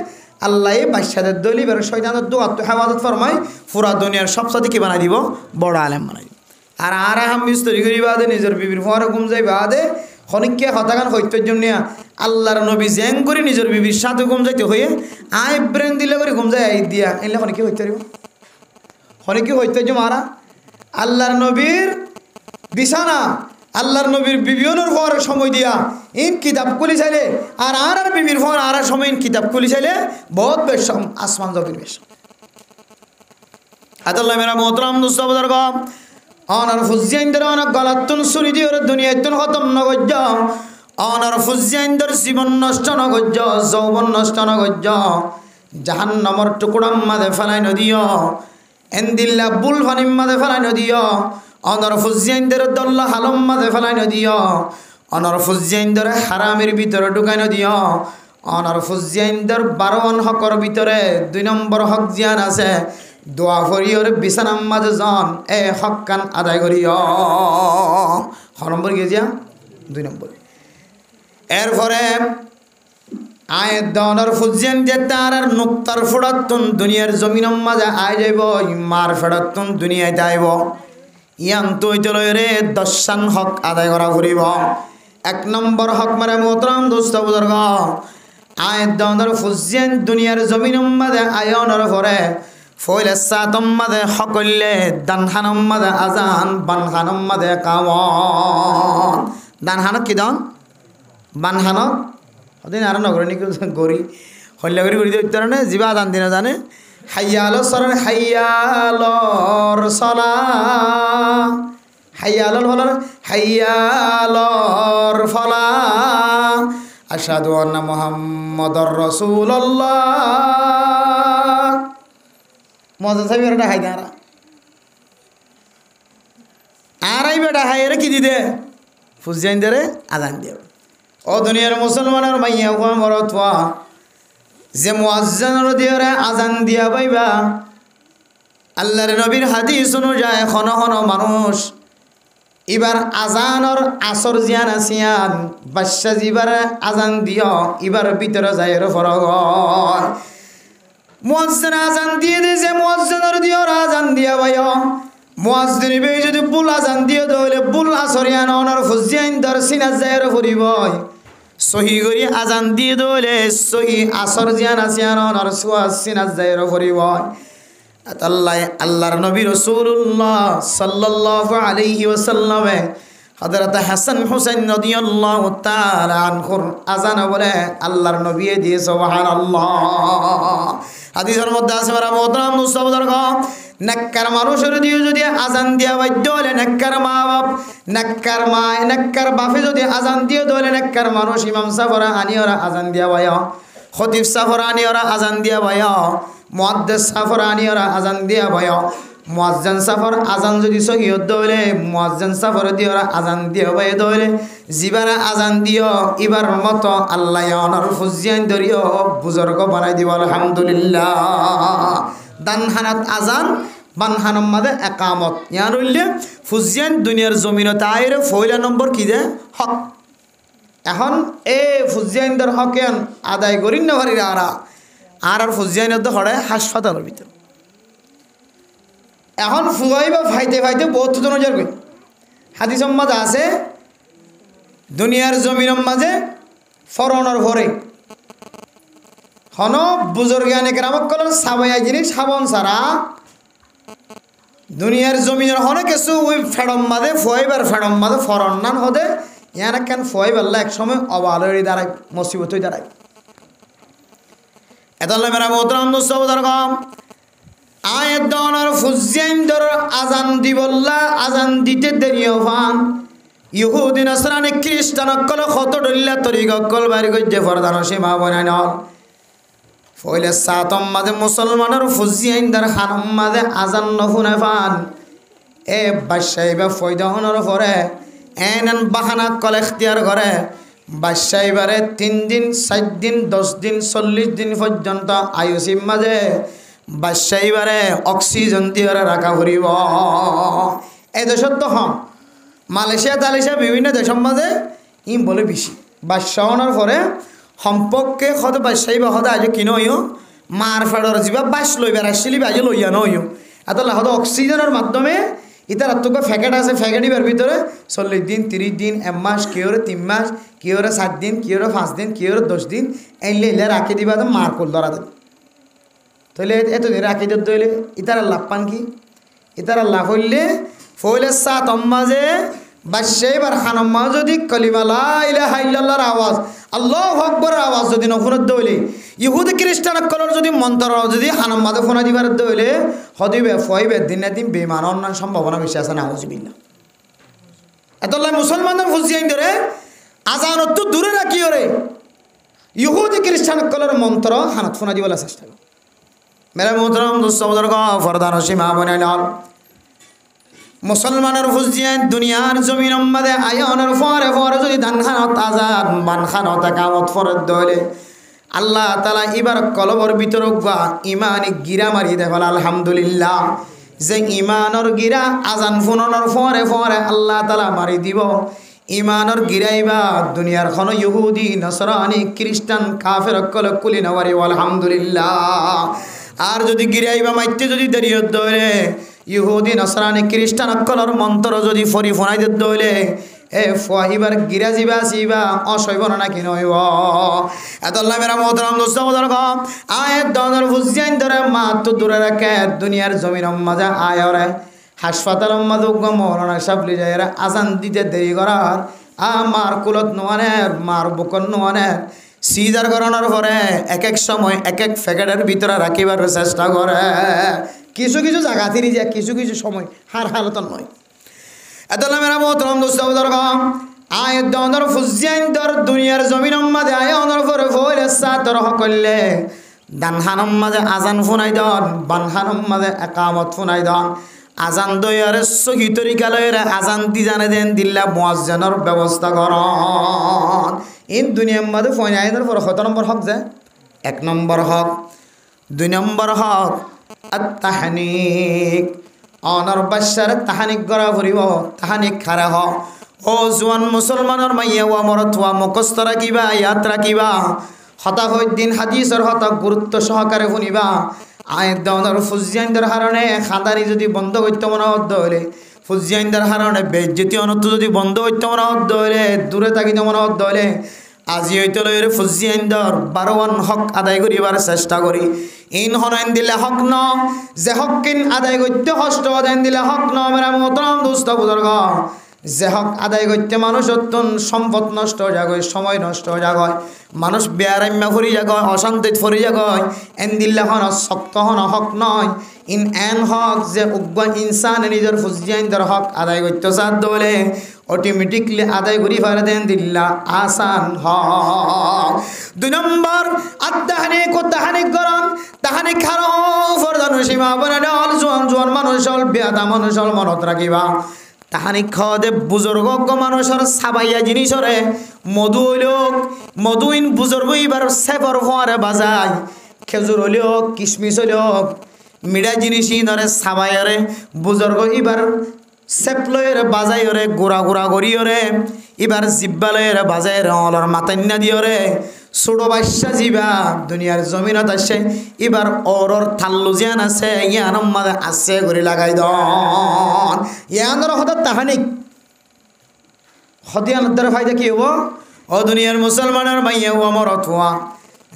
আল্লাহ বাদশাদের দলিবের শয়তানের দোয়াত হেফাজত ফরমায় পুরা দুনিয়ার সবসাথে কি বানাই দিব বড় আলেম বানাই। আর আহাম বিস্তরি করি বাদে নিজের বিবির ফোয়ারে ঘুম যাই বাদে খনিককে হতাগান হইতের জন্য আল্লাহর নবী জ্যাং করে নিজের বিবির সাথে ঘুম যাইতে হয়ে আই ব্রেন দিলে করে ঘুম যায় দিয়া এলে খনিকে হইতে পারিব খনিকে হইতে মারা আল্লাহর নবীর বিছানা আল্লাহর নবীর বিবিয়নের ফোয়ারের সময় দিয়া ইন কিতাব খুলি চাইলে আর বিবির ফোয়ার আর সময় ইন কিতাব খুলি চাইলে বহুত বেশ আসমান জবির বেশ আদাল্লাহ মেরা মোহতরাম দুস্তবদার গম অনার ফুজিয়াইন্দর অনেক গলাতুন সুরি দিয়ে ওর দুনিয়াতুন খতম নগজ্য অনার ফুজিয়াইন্দর জীবন নষ্ট নগজ্য যৌবন নষ্ট নগজ্য জাহান্নামর টুকরাম মাঝে ফেলাই নদিও এন্দিল্লা বুল ফানিম মাঝে ফেলাই নদিও অনার ফুজিয়াইন্দর দল্লা হালম মাঝে ফেলাই নদিও অনার ফুজিয়াইন্দর হারামের ভিতরে ঢুকাই নদিও অনার ফুজিয়াইন্দর 12 হকর ভিতরে 2 নম্বর হক জিয়ান আছে দোয়া করিওর বিছানার মাঝে জন এ হক কান আদায় করিও ক নম্বর গিয়ে 2 নম্বর। এরপরে আয়ের দনের ফুজিয়ান যে তার আর নুক্তার ফোড়াতুন দুনিয়ার জমিনের মাঝে আয় যাইব মার ফেড়াতুন দুনিয়ায় যাইব ইয়ান তুই চলই রে 10 হক আদায় করা করিব। 1 নম্বর হক মারে মোহতরম দোস্ত বুজুর্গ আয়ের দনের ফুজিয়ান দুনিয়ার জমিনের মাঝে আয়নের পরে ফইলে সাতম মাঝে সকলে দানহানম মাঝে আজান বানহানম মাঝে কামন দানহানক কি দন বানহানক ওদিন আর নগরে নিকি গরি হল্যাগরি গরি উত্তর নে জিবা আজান দিনে জানে হাইয়াল সরন হাইয়ালর সলা হাইয়ালর ফলার হাইয়ালর ফলা আশহাদু আন্না মুহাম্মাদুর রাসূলুল্লাহ মজা সাহেব এটা হাই দাঁড়া আর এই বেটা হাই রে কি দিদে ফুজিয়াইন দে রে আজান দিয়ে ও দুনিয়ার মুসলমানের মাইয়া ও মরতওয়া যে মুয়াজ্জিনের দিয়ে রে আজান দিয়া পাইবা আল্লাহর নবীর হাদিস অনুযায়ী খন খন মানুষ এবার আজানর আসর জিয়ান আসিয়ান বাদশা জিবার আজান দিও এবার ভিতরে যায় রে ফরগ মুয়াজ্জিন আজান দিয়ে দিয়েছে মুয়াজ্জিনের দিও আজান দিয়া ভাই মুয়াজ্জিন বে যদি বুল আজান দিয়ে দলে বুল আসরিয়ান অনর ফুজিয়াইন দর সিনা যায় রে ফরিব সহি করি আজান দিয়ে দলে সহি আসর জিয়ান আসিয়ান অনর সুয়া সিনা যায় রে ফরিব। আল্লাহ আল্লাহর নবী রাসূলুল্লাহ সাল্লাল্লাহু আলাইহি ওয়াসাল্লাম হযরত হাসান হুসাইন রাদিয়াল্লাহু তাআলা আনহুর আজান বলে আল্লাহর নবী দিয়ে সুবহানাল্লাহ। হাদিসের মধ্যে আছে মারা মোহতরম মুস্তাফাদার গো নেককার মানুষের দিয়ে যদি আজান দিয়া বাধ্য হলে নেককার মা বাপ নেককার বাপে যদি আজান দিয়ে দলে নেককার মানুষ ইমাম সাফরা আনিওরা আজান দিয়া ভাই খতিব সাফরা আনিওরা আজান দিয়া ভাই মুয়াদ্দিস সাফরা আনিওরা আজান দিয়া ভাই মুয়াজ্জিন সাফর আজান যদি সহিয়ত দলে মুয়াজ্জিন সাফর দিওরা আজান দিয়া ভাই দলে জিবারা আজান দিও ইবার মতো আল্লাহ অনর ফুজিয়ান দরিও বুজুর্গ বানাই দিব আলহামদুলিল্লাহ। দানহানাত আজান বানহানম মাদে একামত ইয়ার হইলে ফুজিয়ান দুনিয়ার জমিনত আইর ফয়লা নম্বর কি দে হক এখন এ ফুজিয়ানদের হকেন আদায় করিন না পারি আর ফুজিয়ানের তো হড়ে হাসপাতালের ভিতর এখন ফুয়াইবা ফাইতে ফাইতে বহুত নজর কই হাদিস মাঝে আছে দুনিয়ার জমিনের মাঝে ফরনের ভরে হন বুজুর্গানে কেরামক কলম সাবাই জিনিস সাবন সারা দুনিয়ার জমিনের হনে কিছু ওই ফেডম মাঝে ফুয়াইবার ফেডম মাঝে ফরন নান হদে ইয়ান কেন ফুয়াইবাল্লা এক সময় অবালরি দাঁড়ায় মুসিবত হয়ে দাঁড়ায়। এতাল্লা মেরা মোহতরম দুস্তবদার গম আয়ের দনের ফুজিয়াইন দর আজান দিবল্লা আজান দিতে দেরি হন ইহুদি নাসরানি খ্রিস্টান অকল কত ডল্লা তরিক অকল বাড়ি গজ্জে ফরদান সীমা বনাই নল ফইলে সাতম মাঝে মুসলমানের ফুজিয়াইন দর খানম মাঝে আজান নফুনে ফান এ বাদশাহিবা ফয়দহনের পরে এন বাহানা কল এখতিয়ার করে বাদশাহিবারে 3 দিন 4 দিন 10 দিন 40 দিন পর্যন্ত আয়ুসিম মাঝে বাদশাহীবারে অক্সিজেন দিয়ে রাখা ফুরিব। এই দেশত তো হম মালয়েশিয়া তালেশিয়া বিভিন্ন দেশের মাঝে ইম বলে বেশি বাদশাহ হওয়ার পরে সম্পর্কে হয়তো বাদশাহী বা হয়তো আজ কিনো হইও মার ফেডর যা বাস লইবার আসছিলি বাজে লইয়া নইও এত হয়তো অক্সিজেনের মাধ্যমে ইতার আত্মক ফ্যাকেট আছে ফ্যাকেটিবার ভিতরে 40 দিন 30 দিন 1 মাস কেউরে 3 মাস কেউরে 7 দিন কেউরে 5 দিন কেউরে 10 দিন এলে এলে রাখি দিবা তো মার কোল ধরা দেবে তাহলে এতদিন রাখি দিতে হইলে ইতার লাভ পান কি ইতার লাভ হইলে ফইলে সাত মাঝে বাদশাহীবার খানম্মা যদি কলিমা লা ইলাহা ইল্লাল্লাহর আওয়াজ আল্লাহু আকবরের আওয়াজ যদি নফুরত দইলে ইহুদি খ্রিস্টান কলর যদি মন্ত্র যদি খানম্মাতে ফোনা দিবার দইলে হদিবে ফইবে দিন না দিন বেমান অন্য সম্ভাবনা বেশি আছে নাউজুবিল্লাহ। এতলাই মুসলমানদের ফুসিয়াইন ধরে আজান তো দূরে রাখি ওরে ইহুদি খ্রিস্টান কলর মন্ত্র হানাত ফোনা দিবার চেষ্টা করে। মেরে মোহতরম দোস্ত বুজুর্গ ফরদান সীমা বনে নল মুসলমানের ফুসিয়ান দুনিয়ার জমিন মাঝে আয়নের পরে পরে যদি ধান খানত আজান বান খানত কামত ফরত দইলে আল্লাহ তাআলা এবার কলবর ভিতর গা ইমানি গিরা মারি দেখল আলহামদুলিল্লাহ যে ইমানের গিরা আজান ফুননের পরে পরে আল্লাহ তাআলা মারি দিব ইমানের গিরাইবা দুনিয়ার খন ইহুদি নসরানি খ্রিস্টান কাফের কল কুলি নওয়ারি আলহামদুলিল্লাহ। আর যদি গিরাইবা মাইতে যদি দেরি হত হইলে ইহুদি নসরানি খ্রিস্টান কলর মন্ত্র যদি ফরি ফোনাই দিত হইলে এ ফহিবার গিরা যাবা আসিবা অসইব না কি নইব। এতল্লা মেরা মোহতরম দোস্ত বুজুর্গ আয়ের দনের ফুসিয়াইন ধরে মাত্র দূরে রাখে দুনিয়ার জমিন মাঝে আয়রে হাসপাতাল মাঝে মৌলানা সাবলি যায় আজান দিতে দেরি করার মার কুলত নোয়ানের মার বুকন নোয়ানের সিজার করানোর পরে এক এক সময় এক এক প্যাকেটের ভিতরে রাখিবার চেষ্টা করে কিছু কিছু জায়গা তিনি যায় কিছু কিছু সময় হার হালত নয়। এতলা মেরা মোহতরম দোস্ত বুজুর্গ আয়ের দনের ফুসিয়াইন ধর দুনিয়ার জমিন মাঝে আয়নের পরে ফইলে সাতর হকলে দানহানম মাঝে আজান ফোনাই দন বানহানম মাঝে একামত ফোনাই দন আজান দয়ারে সহি তরিকা লয়ের আজান দি জানে দেন দিল্লা মুয়াজ্জিনের ব্যবস্থা করন। ইন দুনিয়ার মাঝে ফোনাইদের পর কত নম্বর হক যায় 1 নম্বর হক 2 নম্বর হক আত-তাহনিক অনর বাশার তাহানিক করা ফুরিব তাহানিক খারা হ ও জোয়ান মুসলমানের মাইয়া ওয়া মরতুয়া মুখস্থ রাখিবা ইয়াদ রাখিবা হতা দিন হাদিসের হতা গুরুত্ব সহকারে শুনিবা। আয়ের দনের ফুসিয়াইনদের হারণে খাদানি যদি বন্ধ করতে মনে হত হইলে ফুসিয়াইনদের হারণে বেজ্জতি অনত যদি বন্ধ করতে মনে হত হইলে দূরে থাকিতে মনে হত হইলে আজি হইতে লইরে ফুসিয়াইনদের 12 হক আদায় করিবার চেষ্টা করি। ইন হনাইন দিলে হক ন যে হক কিন আদায় করতে কষ্ট আদায় দিলে হক ন মেরা মোহতরম দোস্ত বুজুর্গ যে হক আদায় করতে মানুষ অত্যন্ত সম্পদ নষ্ট হয়ে যায় সময় নষ্ট হয়ে যায় মানুষ বেয়ারাম্যা ফুরি যায় অশান্তিত ফুরি যায় এন দিল্লা হন শক্ত হন হক নয় ইন এন হক যে উগ্র ইনসান নিজের ফুসিয়াইনদের হক আদায় করতে সাধ্য হলে অটোমেটিকলি আদায় করি ফেলে দেন দিল্লা আসান হক। 2 নম্বর আত্মাহানিক ও তাহানিক গরম তাহানিক খারো ফরদান সীমা বনে ডল জোয়ান জোয়ান মানুষ হল বেয়াদা মানুষ হল মনত রাখিবা তাহানিক খাওয়াদে বুজুর্গ মানুষের সাবাইয়া জিনিসরে মধু হইলক মধুইন বুজুর্গ এবার সেপর ফোয়ারে বাজায় খেজুর হইলেও কিশমিশ হইলেও মিঠা জিনিসই ধরে সাবাইয়ারে বুজুর্গ এবার সেপলয়ের বাজাইরে গোড়া গোড়া করিওরে এবার জিব্বালয়ের বাজাইরে অলর মাতান্না দিওরে ছোটো বাচ্চা জিবা দুনিয়ার জমিনত আসে এবার অরর থাল্লু জিয়ান আছে ইয়ানম মাঝে আছে করে লাগাই দন ইয়ানোর হঠাৎ তাহানিক হদিয়ানোর দ্বারা ফায়দা কি হব ও দুনিয়ার মুসলমানের মাইয়া ও মরত হওয়া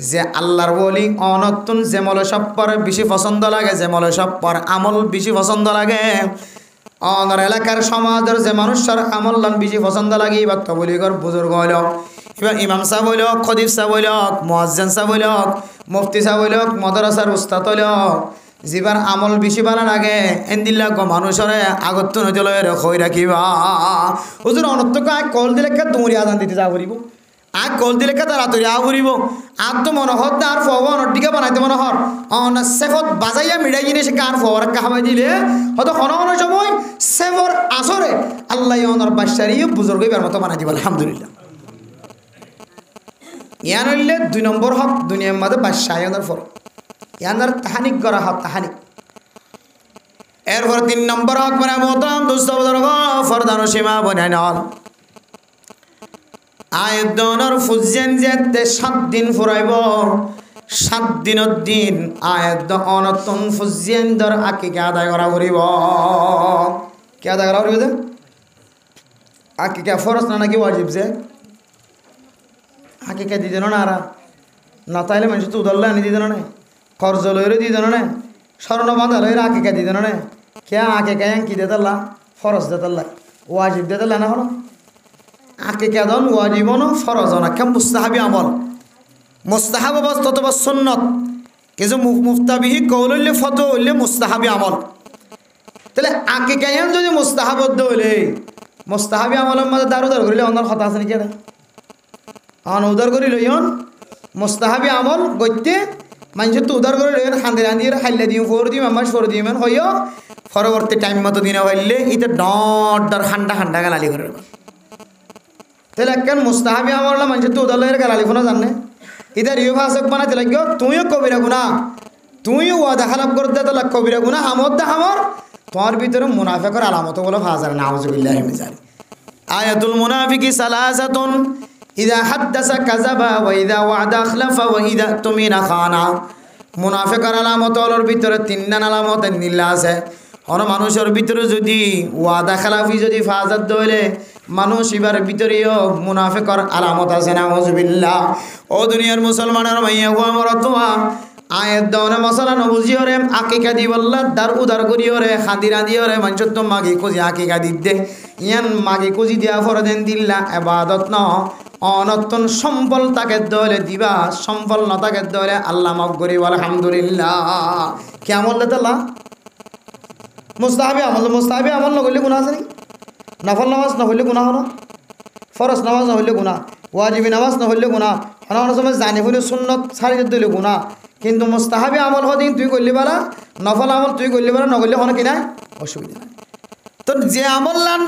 যে আল্লাহর বলি অনতুন যে মলে সপ্পর বেশি পছন্দ লাগে যে মলে সপ্পর আমল বেশি পছন্দ লাগে অনর এলাকার সমাজের যে মানুষের আমল বেশি পছন্দ লাগে এবার তো বলি কর বুজুর্গ হইল এবার ইমাম সাহেব হইল খদিব সাহেব হইল মুয়াজ্জিন সাহেব হইল মুফতি সাহেব হইল মাদ্রাসার উস্তাদ হইল যিবার আমল বেশি ভালো লাগে এন্দিল্লা গো মানুষের আগত নইতে লয় কই রাখিবা হুজুর অনর্থক কল দিলে তুমি আজান দিতে যা করিব আগ কল দিলে তাড়াতাড়ি আগুরিব আর তো মনোহর আর ফবন টিকা বানাইতে মনোহর সেফত বাজাইয়া মিড়াই জিনিস কার ফবর কাহাবাই দিলে হয়তো কোনো কোনো সময় সেফর আসরে আল্লাহ অনর বাসারি বুজুর্গ এবার মতো বানাই দিব আলহামদুলিল্লাহ। ইয়ান হইলে 2 নম্বর হক দুনিয়ার মাঝে বাদশাহনের ফর ইয়ানার তাহানিক করা হক তাহানিক এরপর 3 নম্বর হক মানে মোহতারাম দোস্ত বুজুর্গ ফরদানো সীমা বনাই নল আয়াত দনর ফুজেন যেতে 7 দিন ফুরাইব 7 দিনের দিন আয়াত অনতন ফুজেন দর আকিকা আদায় করা করিব কি আদায় করা করিব আকিকা ফরজ না নাকি ওয়াজিব যে আকিকা দিতে না আর না তাইলে মানুষ তো উদল্লা আনি দিতে না কর্জ লইরে দিতে না স্বর্ণ বাঁধা লইরে আকিকা দিতে না কে আকিকা কি দেতাল্লা ফরজ দেতাল্লা ওয়াজিব দেতাল্লা না হলো আকিকা দন ওয়াজিব না ফরজ না কে মুস্তাহাবি আমল মুস্তাহাব অবস্থা অথবা সুন্নত কিছু মুফতাবিহি কৌল হইলে ফতো হইলে মুস্তাহাবি আমল তাহলে আকিকা যদি মুস্তাহাবদ্ধ হইলে মুস্তাহাবি আমলের মাঝে দারু দার করিলে অন্য কথা আছে নাকি আন উদার করি লইন মুস্তাহাবি আমল গইতে মানুষের তো উদার করে লইন খান্দি রান্ধি খাইলে দিম ফোর দিম আমার সর দিম হইও পরবর্তী টাইম মতো দিনে হইলে ইতে ডর ডর ঠান্ডা ঠান্ডা গালালি করে তাহলে একখান মুস্তাহাবি আমল মানুষের তো উদার লইয়ের গালালি কোনো জানে ইতে রিও ফাঁসক বানাতে লাগিও তুইও কবিরা গুণা তুইও ওয়াদা খারাপ করতে তো কবিরা গুণা হামদ দা হামর তোমার ভিতরে মুনাফিকের আলামত বলে ফাজার নাউজুবিল্লাহি মিন যালিক আয়াতুল মুনাফিকি সালাসাতুন ইযা হাদাসা কাযাবা ওয়া ইযা ওয়াদা আখলাফা ওয়া ইযা তুমিনা খানা মুনাফিকের আলামত হলোর ভিতরে 3 আলামত নিলা আছে অন মানুষের ভিতরে যদি ওয়াদা খেলাফি যদি ফাজাত দইলে মানুষ ইবার ভিতরেও মুনাফিকের আলামত আছে নাউজুবিল্লাহ ও দুনিয়ার মুসলমানের মাইয়া গো আমার তোয়া আয়াত দাওনে মশলা নবুজি ওরে আকিকা দি বল্লা দার উদার করি ওরে খাদিরা দি ওরে মানুষ তো মাগি কোজি আকিকা দিতে ইয়ান মাগি কোজি দিয়া ফরদেন দিল্লা ইবাদত ন অনতন সম্বল তাকে দলে দিবা সম্বল ন তাকে দলে আল্লাহ মাফ করি আলহামদুলিল্লাহ কেমন লেতালা মুস্তাহাবি আমল নগলে গুনাহ আছে নি নফল নামাজ না হইলে গুনাহ হলো ফরজ নামাজ না হইলে গুনাহ ওয়াজিবি নামাজ না হইলে গুনাহ অনেক সময় জানি হইলে সুন্নত ছাড়ি দিলে গুনাহ কিন্তু মুস্তাহাবি আমল হদিন তুই করলি পারা নফল আমল তুই করলি পারা নগরলে কোনো কি নাই অসুবিধা নাই তো যে আমল লান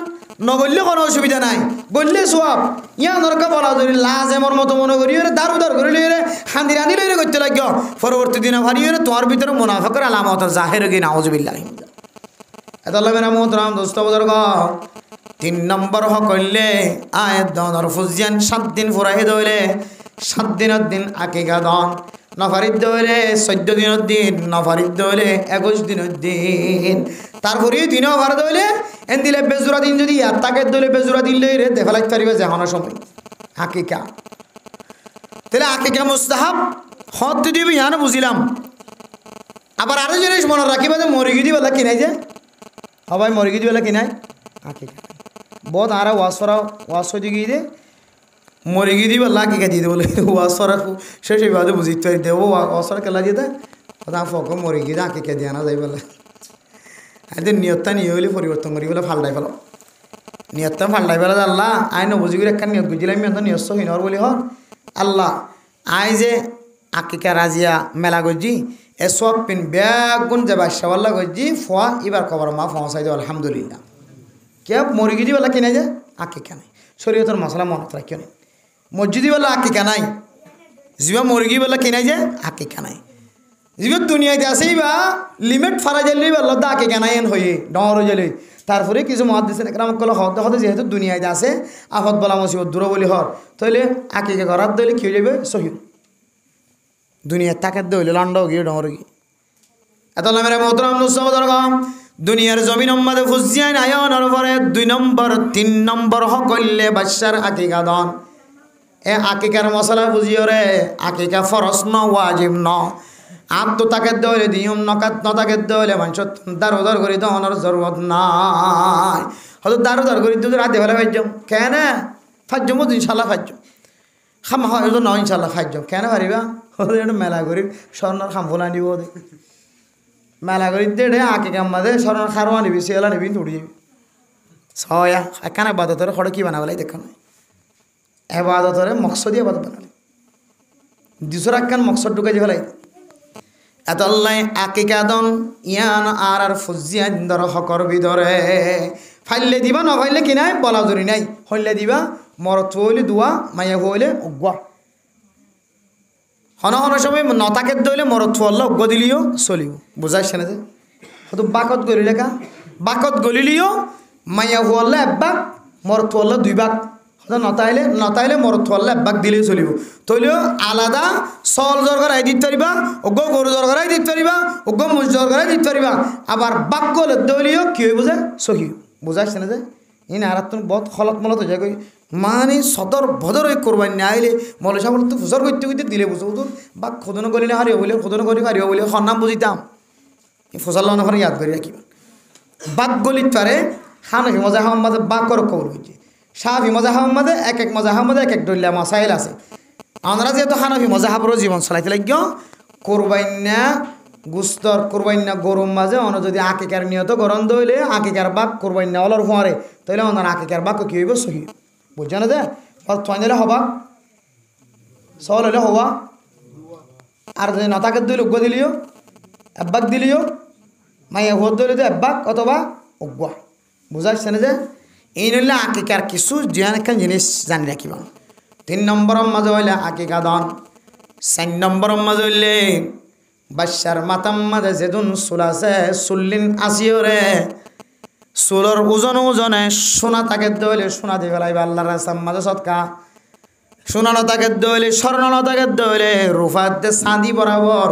নগরলে কোনো অসুবিধা নাই বললে সব ইয়া নরকা বলা যদি লাজ এমর মতো মনে করি দার উদার করি লইরে হান্দি রাঁধি লইরে করতে লাগিও পরবর্তী দিনে ভারি তোমার ভিতরে মুনাফিকের আলামত জাহের কি নাউজুবিল্লাহ এত লাগবে না মোহতরাম দোস্ত বুজুর্গ 3 নম্বর হকলে আয়াত দনর ফুজিয়ান 7 দিন ফুরাই দইলে 7 দিনের দিন আকিকা দন নফারিদ দইলে 14 দিনের দিন নফারিদ দইলে 21 দিনের দিন তারপরে দিনও ভার দইলে এন দিলে বেজুরা দিন যদি তাকে দইলে বেজুরা দিন লইরে দেখালাইতে পারিবে যেহন সময় আকিকা তাহলে আকিকা মুস্তাহাব হদ দিবি জানো বুঝিলাম আবার আরো জিনিস মনে রাখিবা যে মরিগি দিবেলা কিনাই যে সবাই মরিগি দিবেলা কিনাই আকিকা বহুত আরা ওয়াস দিকে দে মরিগি দিবেলা আকিকা দিয়ে বলে ওয়াসরা শেষ বাদে বুঝিতে দে ও ওয়াসরা কেলা দিয়ে কথা ফক মরিগি দে আকিকা দিয়ে না যাই বলে এদের নিয়তটা নিয়ে হইলে পরিবর্তন করি বলে ফাল্টাই ফেলো নিয়তটা ফাল্টাই ফেলা আল্লাহ আই নবুঝিগুলো একটা নিয়ত বুঝিলাম আমি নিয়ত হিনর বলি হর আল্লাহ আই যে আকিকা রাজিয়া মেলা গজি এ সব পিন ব্যাগুন যে বাদশাওয়াল্লা গজি ফোয়া এবার কবর মা ফসাই দেওয়া আলহামদুলিল্লাহ কে মরিগি দিবেলা কিনে যে আকিকা নাই শরীয়তের মশলা মনত রাখিও নেই মসজিদি বেলা আকিকা নাই যা মরিগি বেলা কিনাই যে আকিকা নাই যা দুনিয়াতে আসেই বা লিমিট ফারা যাইলে বেলা আকিকা নাই এন হয়ে ডর হয়ে যাইলে তারপরে কিছু মহাদিসের একরাম কলে হদ হতে যেহেতু দুনিয়াতে আসে আফত বলা মুসিবত দূর বলি হর তাইলে আকিকা করার দইলে কি হয়ে যাবে সহিদ দুনিয়ার তাকে দইলে লন্ড গিয়ে ডর গিয়ে এত মেরে মোহতরাম মুসলমান দুনিয়ার জমিন মাঝে ফুজিয়ান আয়নের পরে 2 নম্বর 3 নম্বর হকলে বাদশার আকিকা দন এ আকিকার মশলা বুঝিও রে আকিকা ফরজ ন ওয়াজিব ন আপ তো তাকে দইলে দিয়ম নকাত ন তাকে দইলে মানুষ দার উদার করে দহনের জরুরত নাই হয়তো দার উদার করে তুই রাতে বেলা ফাইজম কেন ফাইজম বুঝ ইনশাল্লাহ ফাইজম খাম হয় ন ইনশাল্লাহ ফাইজম কেন পারিবা হয়তো মেলা করি স্বর্ণর খাম ফোলা নিব মেলা করি দে আকিকার মাঝে স্বর্ণর খারোয়া নিবি সেলা নিবি তুড়ি যাবি ছয়া এখানে বাদতরে খড়ে কি বানাবলাই দেখো না এবাদতরে মকসদি এবাদত বানালে দুসরা কান মকসদ ঢুকে যে ফেলাই এত আল্লাহ আকিকা দন ইয়ান আর ফুজিয়ান দর হকর ভিতরে ফাইলে দিবা না ফাইলে কি নাই বলা জরি নাই হইলে দিবা মরত হইলে দুয়া মাইয়া হইলে উগুয়া হন হন সময় নতাকে দইলে মরত ফল্লা অজ্ঞ দিলিও চলিও বুঝাইছে না যে হয়তো বাকত গলি লেখা বাকত গলিলিও মাইয়া হুয়াল্লা একবাক মরত ফল্লা 2 ভাগ হয়তো নতাইলে মরত ফল্লা একবাক দিলেই চলিব তৈলেও আলাদা চল জরগরাই দিতে পারিবা অজ্ঞ গরু জরগরাই দিতে পারিবা অজ্ঞ মুজ জরগরাই দিতে পারিবা আবার বাক গলে দলিও কি হয়ে বুঝে সহিও বুঝাইছে না যে ইন আর তুমি বহুত খলত মলত হয়ে যায় মানে সদর ভদর ওই করবাই না আইলে মলসা বলে তো ফুসর করতে করতে দিলে বুঝো তোর বা খোদন করিলে হারিও বলে খোদন করি হারিও বলে নাম বুঝিতাম ফসল লন ইয়াদ করি রাখিবা বাক গলিত পারে হানফি মজাহাম মাঝে বাক করক কবল হইছে সাহাফি মজাহাম মাঝে এক মজাহাম মাঝে এক দলিয়া মাসাইল আছে আমরা যেহেতু হানফি মজাহাবরও জীবন চালাইতে লাগ কোরবাইন্যা গুস্তর কোরবাইন্যা গরুর মাঝে অন যদি আকিকার নিয়ত গরম দইলে আকিকার বাক কোরবাইন্যা অলর ফোয়ারে তাইলে অনার আকিকার বাক কি হইব সহি বুঝছে না যে থয় দিলে হবা চল হইলে হবা আর যদি নতাকে দইলে উগ্গ দিলিও একবাক দিলিও মাইয়া হুয়ার দইলে তো একবাক অথবা উগ্গুয়া বুঝাইছে না যে এই নইলে আকিকার কিছু জিয়ান একটা জিনিস জানি রাখিবা 3 নম্বরের মাঝে হইলে আকিকা দন 4 নম্বরের মাঝে হইলে বাচ্চার মাতাম মাঝে যেদিন চুল আছে চুল্লিন আসিওরে চুলর ওজনে সোনা তাকে দইলে সোনা দিয়ে ফেলাইবা আল্লাহর রাস্তার মাঝে সৎকা সোনা তাকে দইলে স্বর্ণ তাকে দইলে রূপাতে চাঁদি বরাবর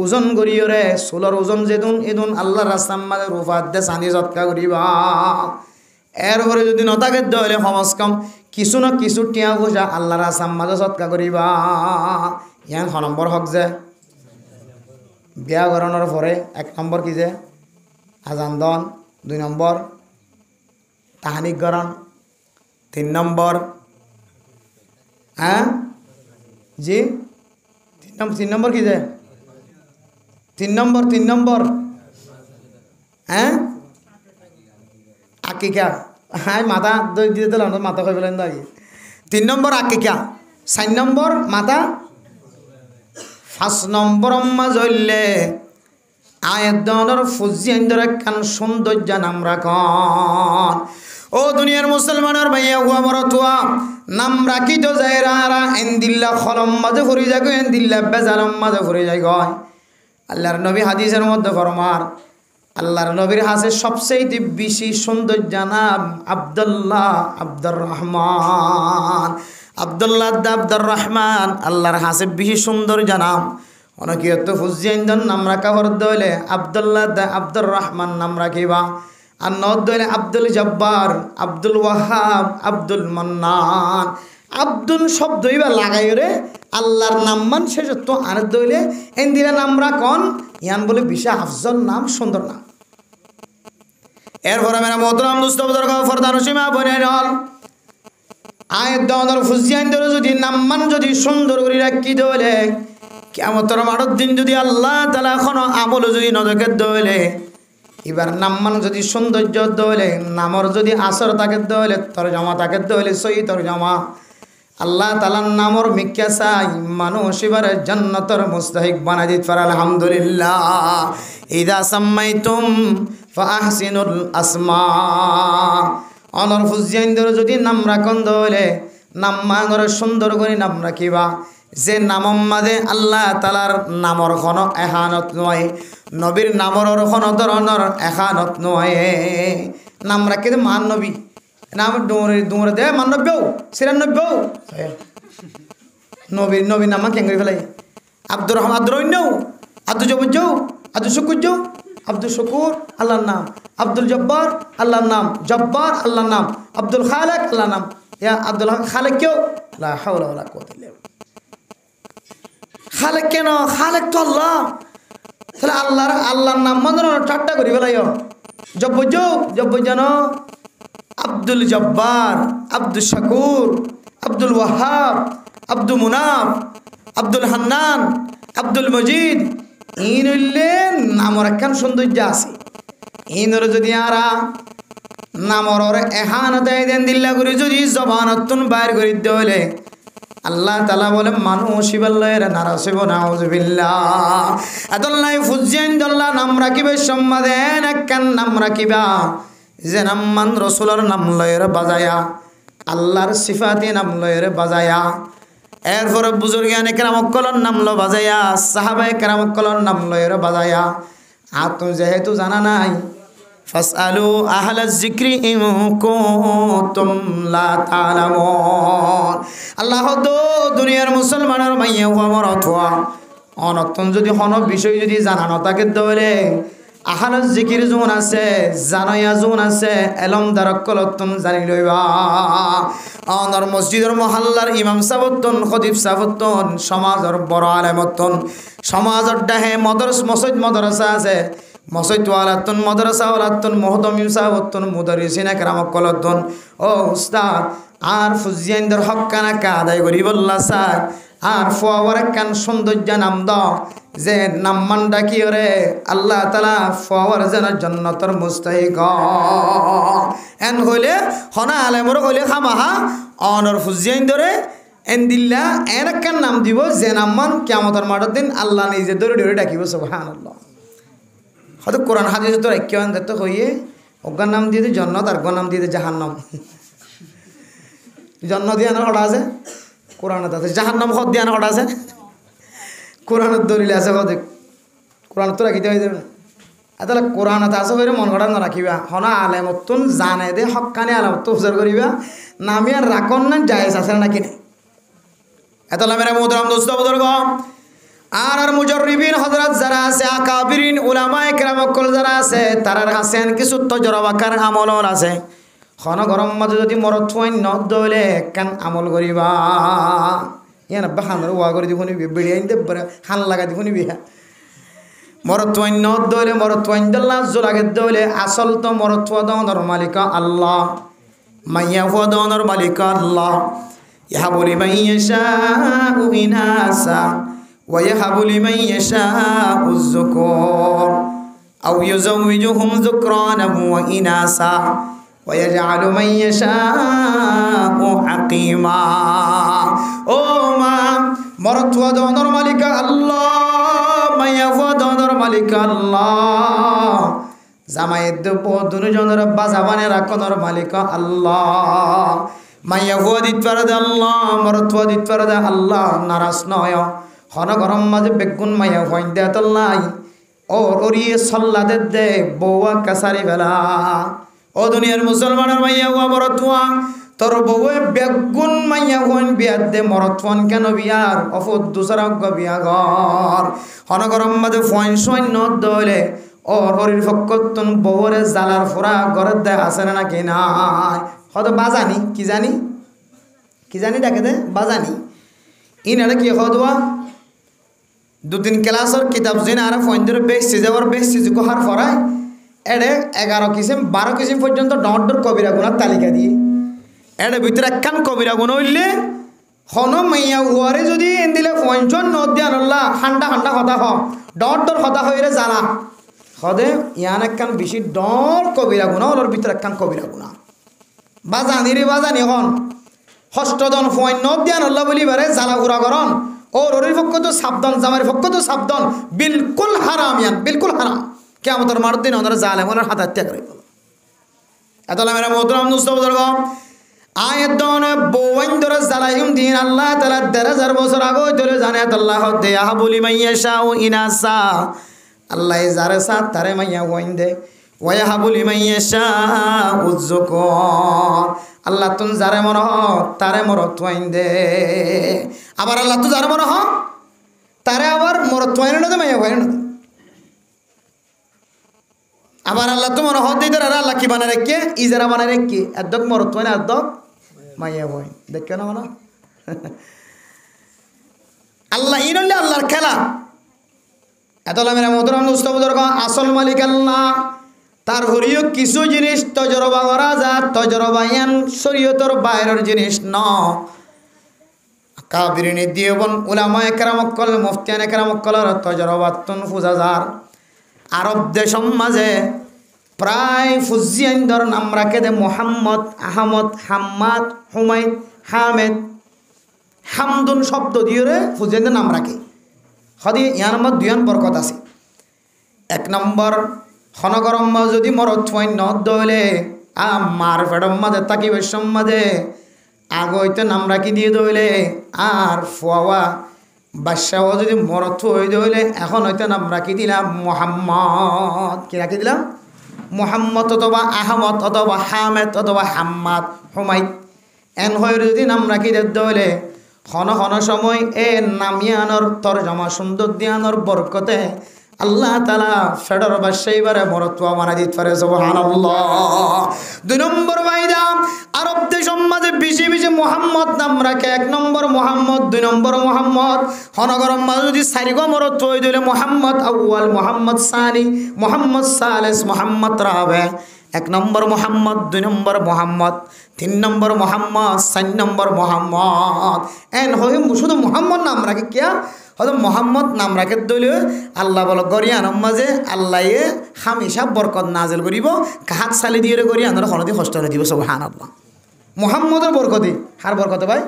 ওজন করিওরে চুলর ওজন যেদিন এদিন আল্লাহর রাস্তার মাঝে রূপাতে চাঁদি সৎকা করিবা এরপরে যদি নতাকে দইলে কমস কম কিছু না কিছু টিয়া পয়সা আল্লাহর রাস্তার মাঝে সৎকা করিবা ইয়ান 6 নম্বর হক যে বিয়া করানোর পরে 1 নম্বর কি যে আজান দন 2 নম্বর তাহানিক গরণ 3 নম্বর হ্যাঁ জি 3 নম্বর কি যে 3 নম্বর হ্যাঁ আকিকা হ্যাঁ মাথা দই দিয়ে দিলাম মাথা খাই ফেলেন দাঁড়ি 3 নম্বর আকিকা 4 নম্বর মাথা 5 নম্বর মাঝলে আয়াত দনের ফুজিয়ান্দর কান সৌন্দর্য নাম রাখন ও দুনিয়ার মুসলমানের ভাইয়া হুয়া মরতুয়া নাম রাখি তো যায় রা এন্দিল্লা খলম মাঝে ফুরি যায় এন্দিল্লা বেজালম মাঝে ফুরি যায় গয় আল্লাহর নবী হাদিসের মধ্যে ফরমার আল্লাহর নবীর হাসে সবচেয়ে বেশি সৌন্দর্য নাম আব্দুল্লাহ আব্দুর রহমান আব্দুল্লাহ আব্দুর রহমান আল্লাহর হাসে বেশি সুন্দর জানাম অনেকে তো ফুজিয়াইন্দন নাম রাখা হর দইলে আব্দুল্লাহ আব্দুর রহমান নাম রাখিবা আর ন দইলে আব্দুল জব্বার আব্দুল ওয়াহাব আব্দুল মান্নান আব্দুল শব্দ ইবা লাগাই রে আল্লাহর নাম মান শেষ তো আর দইলে এন্দিরা নাম রাখন ইয়ান বলে বিশা আফজল নাম সুন্দর নাম এরপরে মেরা মোহতরম মুস্তাফার ফরদান সীমা বনে নল আয়াত দনের ফুজিয়াইন্দর যদি নাম মান যদি সুন্দর করে রাখি দইলে কিয়ামতের মাঠের দিন যদি আল্লাহ তাআলা কোনো আমল যদি নজকে দইলে এবার নামমান যদি সৌন্দর্য দইলে নামর যদি আসর তাকে দইলে তরজমা তাকে দইলে সহি তরজমা আল্লাহ তাআলার নামর মিক্কা চাই মানুষ এবার জান্নাতের মুস্তাহিক বানাই দিতে পারে আলহামদুলিল্লাহ ইদা সাম্মাইতুম ফাহসিনুল আসমা অনর ফুজিয়াইন্দর যদি নাম রাখন দইলে নাম মানর সুন্দর করে নাম রাখিবা যে নামম মাঝে আল্লাহ তালার নামর খন এহানত নয় নবীর নামর খন ধরনের এহানত নয় নাম রাখি মান নবী নাম ডুমরে দে মান নব্য 96 নবীর নাম কেঙ্গরি ফেলাই আব্দুর রহমান আব্দুর অন্য আব্দুল জবুজ আব্দুল শুকুজ আব্দুল শুকুর আল্লাহর নাম আব্দুল জব্বার আল্লাহর নাম জব্বার আল্লাহর নাম আব্দুল খালেক আল্লাহর নাম ইয়া আব্দুল খালেক কেউ লা হাওলা ওয়ালা কুওয়াতা ইল্লা বিল্লাহ খালেক কেন খালেক তো আল্লাহ তাহলে আল্লাহর নাম মানে ঠাট্টা করি ফেলাইও জব্বজ জানো আব্দুল জব্বার আব্দুল শাকুর আব্দুল ওয়াহাব আব্দুল মুনাফ আব্দুল হান্নান আব্দুল মজিদ ইনলে নামর একখান সৌন্দর্য আছে ইনর যদি আরা নামর এহানত দেন দিল্লা করে যদি জবানতুন বাইর করে দিলে আল্লাহ তাআলা বলে মানুষ ইবাল্লাহের নারাজ হইব নাউযুবিল্লাহ আদাল্লাহ ফুজিয়ান দল্লাহ নাম রাখিবে সম্মাদেন একখান নাম রাখিবা যে নাম মান রাসূলের নাম লয়ের বাজায়া আল্লাহর সিফাতে নাম লয়ের বাজায়া এরপরে বুজুর্গানে কেরামকলর নাম লো বাজাইয়া সাহাবায়ে কেরামকলর নাম লো এর বাজাইয়া আর তুমি যেহেতু জানা নাই ফাসআলু আহলা যিকরি ইন কুনতুম লা তা'লামুন। আল্লাহ তো দুনিয়ার মুসলমানের মাইয়া হওয়া মরতওয়া অনতন যদি হন বিষয় যদি জানানো তাকে দলে আহলা যিকির জোন আছে জানাইয়া জোন আছে এলম দারকলতন জানি লইবা। অনর মসজিদের মহল্লার ইমাম সাবতন খতিব সাবতন সমাজের বড় আলেমতন সমাজের ডাহে মসজিদ মাদ্রাসা আছে মসজিদ ওয়ালাতন মাদ্রাসা ওয়ালাতন মুহতামিম সাবতন মুদারিসিন একরামকলতন ও উস্তাদ আর ফুজিয়ানদের হক্কানা কাদাই গরিবুল্লাহ স্যার আর ফওয়ার কান সৌন্দর্য নাম দাও যে নাম মান্ডা কি রে আল্লাহ তাআলা ফওয়ার যেন জান্নাতের মুস্তাহিক এন হইলে হনা আলেমর হইলে খামাহা অনর ফুজিয়ান ধরে এন্দিল্লা এর কান নাম দিব যে নাম মান কিয়ামতের মাঠের দিন আল্লাহ নিজে ধরে ধরে ডাকিব সুবহানাল্লাহ। হয়তো কোরআন হাদিস তো ঐক্যান দেখতে হইয়ে অজ্ঞান নাম দিয়ে জান্নাত আর নাম দিয়ে জাহান্নাম। জান্নাত দিয়ে আনার হড়া আছে কোরআনত আছে, জাহান্নাম হদ দিয়ে আনার হড়া আছে কোরআনত দলিল আছে হদে কোরআনত তো রাখিতে হয়ে যাবে না। তাহলে কোরআনত আছে হয়ে মন গড়া রাখিবা হনা আলেমতন জানে দে হকানি আলেমত উজার করিবা নামি আর রাখন না জায়েজ আছে নাকি নাই। এতলা মেরা মোহতারাম দোস্ত বুজুর্গ আর মুজাররিবিন হযরত যারা আছে আকাবিরিন উলামায়ে কেরামকল যারা আছে তারার হাসেন কিছু তজরবাকার আমল আছে। খন গরম মাঝে যদি মরত থুয়াইন ন দলে কান আমল করিবা ইয়ান বাহানর ওয়া করে দিবনি বেড়িয়াইন দে হান লাগা দিবনি বিহা মরত থুয়াইন ন দলে মরত থুয়াইন দল্লা জোলাগে দলে আসল তো মরত থুয়া দনর মালিক আল্লাহ মাইয়া হুয়া দনর মালিক আল্লাহ ইয়াহাবু লিমান ইয়াশাউ ইনাসা ওয়া ইয়াহাবু লিমান ইয়াশাউ যুকুর আও ইউযাওয়িজুহুম যুকরানা ওয়া ইনাসা ويجعل من يشاء عقيما। ও মা মরত ওয়াদর মালিক আল্লাহ মাইয়া ওয়াদর মালিক আল্লাহ জামাইয়ের দেব দুজনের বাজাবানে রাখনর মালিক আল্লাহ মাইয়া ওয়াদিত পারদে আল্লাহ মরত ওয়াদিত পারদে আল্লাহ নারাজ নয় হন গরম মাঝে বেগুন মাইয়া হইন দে আল্লাহ ওর ওরিয়ে সল্লাদে দে বউয়া কাসারি বেলা। ও দুনিয়ার মুসলমানের মাইয়া হুয়া মরতুয়া তোর বউয়ে বেগুন মাইয়া হুন বিয়ার দে মরতুয়ান কেন বিয়ার অফুদ দুসরা বিয়া ঘর হনগরম মাঝে ফয়েন সৈন নদ দলে ও হরির ফকতন বউরে জালার ফোরা ঘরের দে আসে না কি নাই হয়তো বাজানি কি জানি ডাকে দে বাজানি ইনারে কি হদুয়া দু তিন ক্লাসের কিতাব জিন আর ফয়েন ধরে বেশ সিজাবার বেশ সিজু হার ফরায় এড়ে 11 কিসিম 12 কিসিম পর্যন্ত ডর কবিরা গুণার তালিকা দিয়ে এড়ে ভিতরে একখান কবিরা গুণ হইলে হন মাইয়া উয়ারে যদি এন্দিলে পঞ্চন নদিয়ান আল্লাহ হান্ডা হান্ডা হতা হ ডর হতা হইরে জানা হদে ইয়ান একখান বেশি ডর কবিরা গুণা ওর ভিতরে একখান কবিরা গুণা বাজানি রে বাজানি হন হষ্টদন ফয়েন নদিয়ান আল্লাহ বলি বারে জ্বালা ঘুরা করন ওর ওরির পক্ষ তো সাবধান জামার পক্ষ তো সাবধান বিলকুল হারাম ইয়ান বিলকুল হারাম কিয়ামতের মাঠের দিন ওনারা জালেমের হাত হত্যা করে ফেলো। এতলা মেরা মোহতারাম দোস্ত বুজুর্গ আয়াত দনে বওয়াইন ধরে জালাইম দিন আল্লাহ তাআলা 13000 বছর আগে ধরে জানে আল্লাহ দে ইয়াহাবু লিমান ইয়াশাউ ইনাসা আল্লাহ যারে সাথ তারে মাইয়া ওয়াইন দে ওয়া ইয়াহাবু লিমান ইয়াশাউ যুকুর আল্লাহ তুন যারে মন হ তারে মরত ওয়াইন দে আবার আল্লাহ তু যারে মন হ তারে আবার মরত ওয়াইন না দে মাইয়া ওয়াইন না আবার আল্লাহ তো মনে হতে দিতে আল্লাহ কি বানা রেখে ইজারা বানা রেখে একদম মরত হয় না একদম মাইয়া বই দেখে না মানে আল্লাহ ইনলে আল্লাহর খেলা এতলা মেরা মোহতারাম দোস্ত বুজুর্গ আসল মালিক আল্লাহ তার হরিও কিছু জিনিস তজরবা করা যা তজরবা ইয়ান শরীয়তের বাইরের জিনিস ন কাবিরিনে দিয়েবন উলামায়ে কেরামকল মুফতিয়ানে কেরামকলের তজরবাতুন ফুজাজার আরব দেশ মাঝে প্রায় ফুজিয়ানদের নাম রাখে দে মোহাম্মদ আহমদ হাম্মাদ হুমায়দ হামেদ হামদুন শব্দ দিয়ে ফুজিয়ানদের নাম রাখে হদি ইয়ার মধ্যে দুইয়ান বরকত আছে। 1 নম্বর হনগরম যদি মরত থুয়াইন ন দলে মার ফেডম মাঝে তাকিবের মাঝে আগে হইতে নাম রাখি দিয়ে দইলে আর ফুয়াওয়া বাদশাহ যদি মরত হয়ে দইলে এখন হয়তো নাম রাখি দিলাম মোহাম্মদ। কি রাখি দিলাম? মোহাম্মদ অথবা আহমদ অথবা হামেদ অথবা হাম্মাদ হুমাইদ এন হয়ে যদি নাম রাখি দইলে ক্ষণ ক্ষণ সময় এ নামিয়ানোর তরজমা সুন্দর দিয়ানোর বরকতে আল্লাহ তাআলা ফেডার বাদশাহ এবারে মরত্ব মানা দিতে পারে। সুবহানাল্লাহ। 2 নম্বর বাইদা আরব দেশ সমাজে বেশি বেশি মোহাম্মদ নাম রাখে। 1 নম্বর মোহাম্মদ, 2 নম্বর মোহাম্মদ। হনগরম মাঝে যদি 4 গো মরত্ব হয়ে দিলে মোহাম্মদ আউয়াল, মোহাম্মদ সানি, মোহাম্মদ সালেস, মোহাম্মদ রাবে। 1 নম্বর মোহাম্মদ, 2 নম্বর মোহাম্মদ, 3 নম্বর মোহাম্মদ, 4 নম্বর মোহাম্মদ। এন হয়ে শুধু মোহাম্মদ নাম রাখে কিয়া হয়তো মোহাম্মদ নাম রাখে দইলে আল্লাহ বলো গরিয়ানোর মাঝে আল্লাহ হামেশা বরকত নাজেল করিব। কাহাত চালি দিয়ে গরিয়ানোর হনদি কষ্ট দিব। সুবহানাল্লাহ। মোহাম্মদের বরকতি হার বরকতে ভাই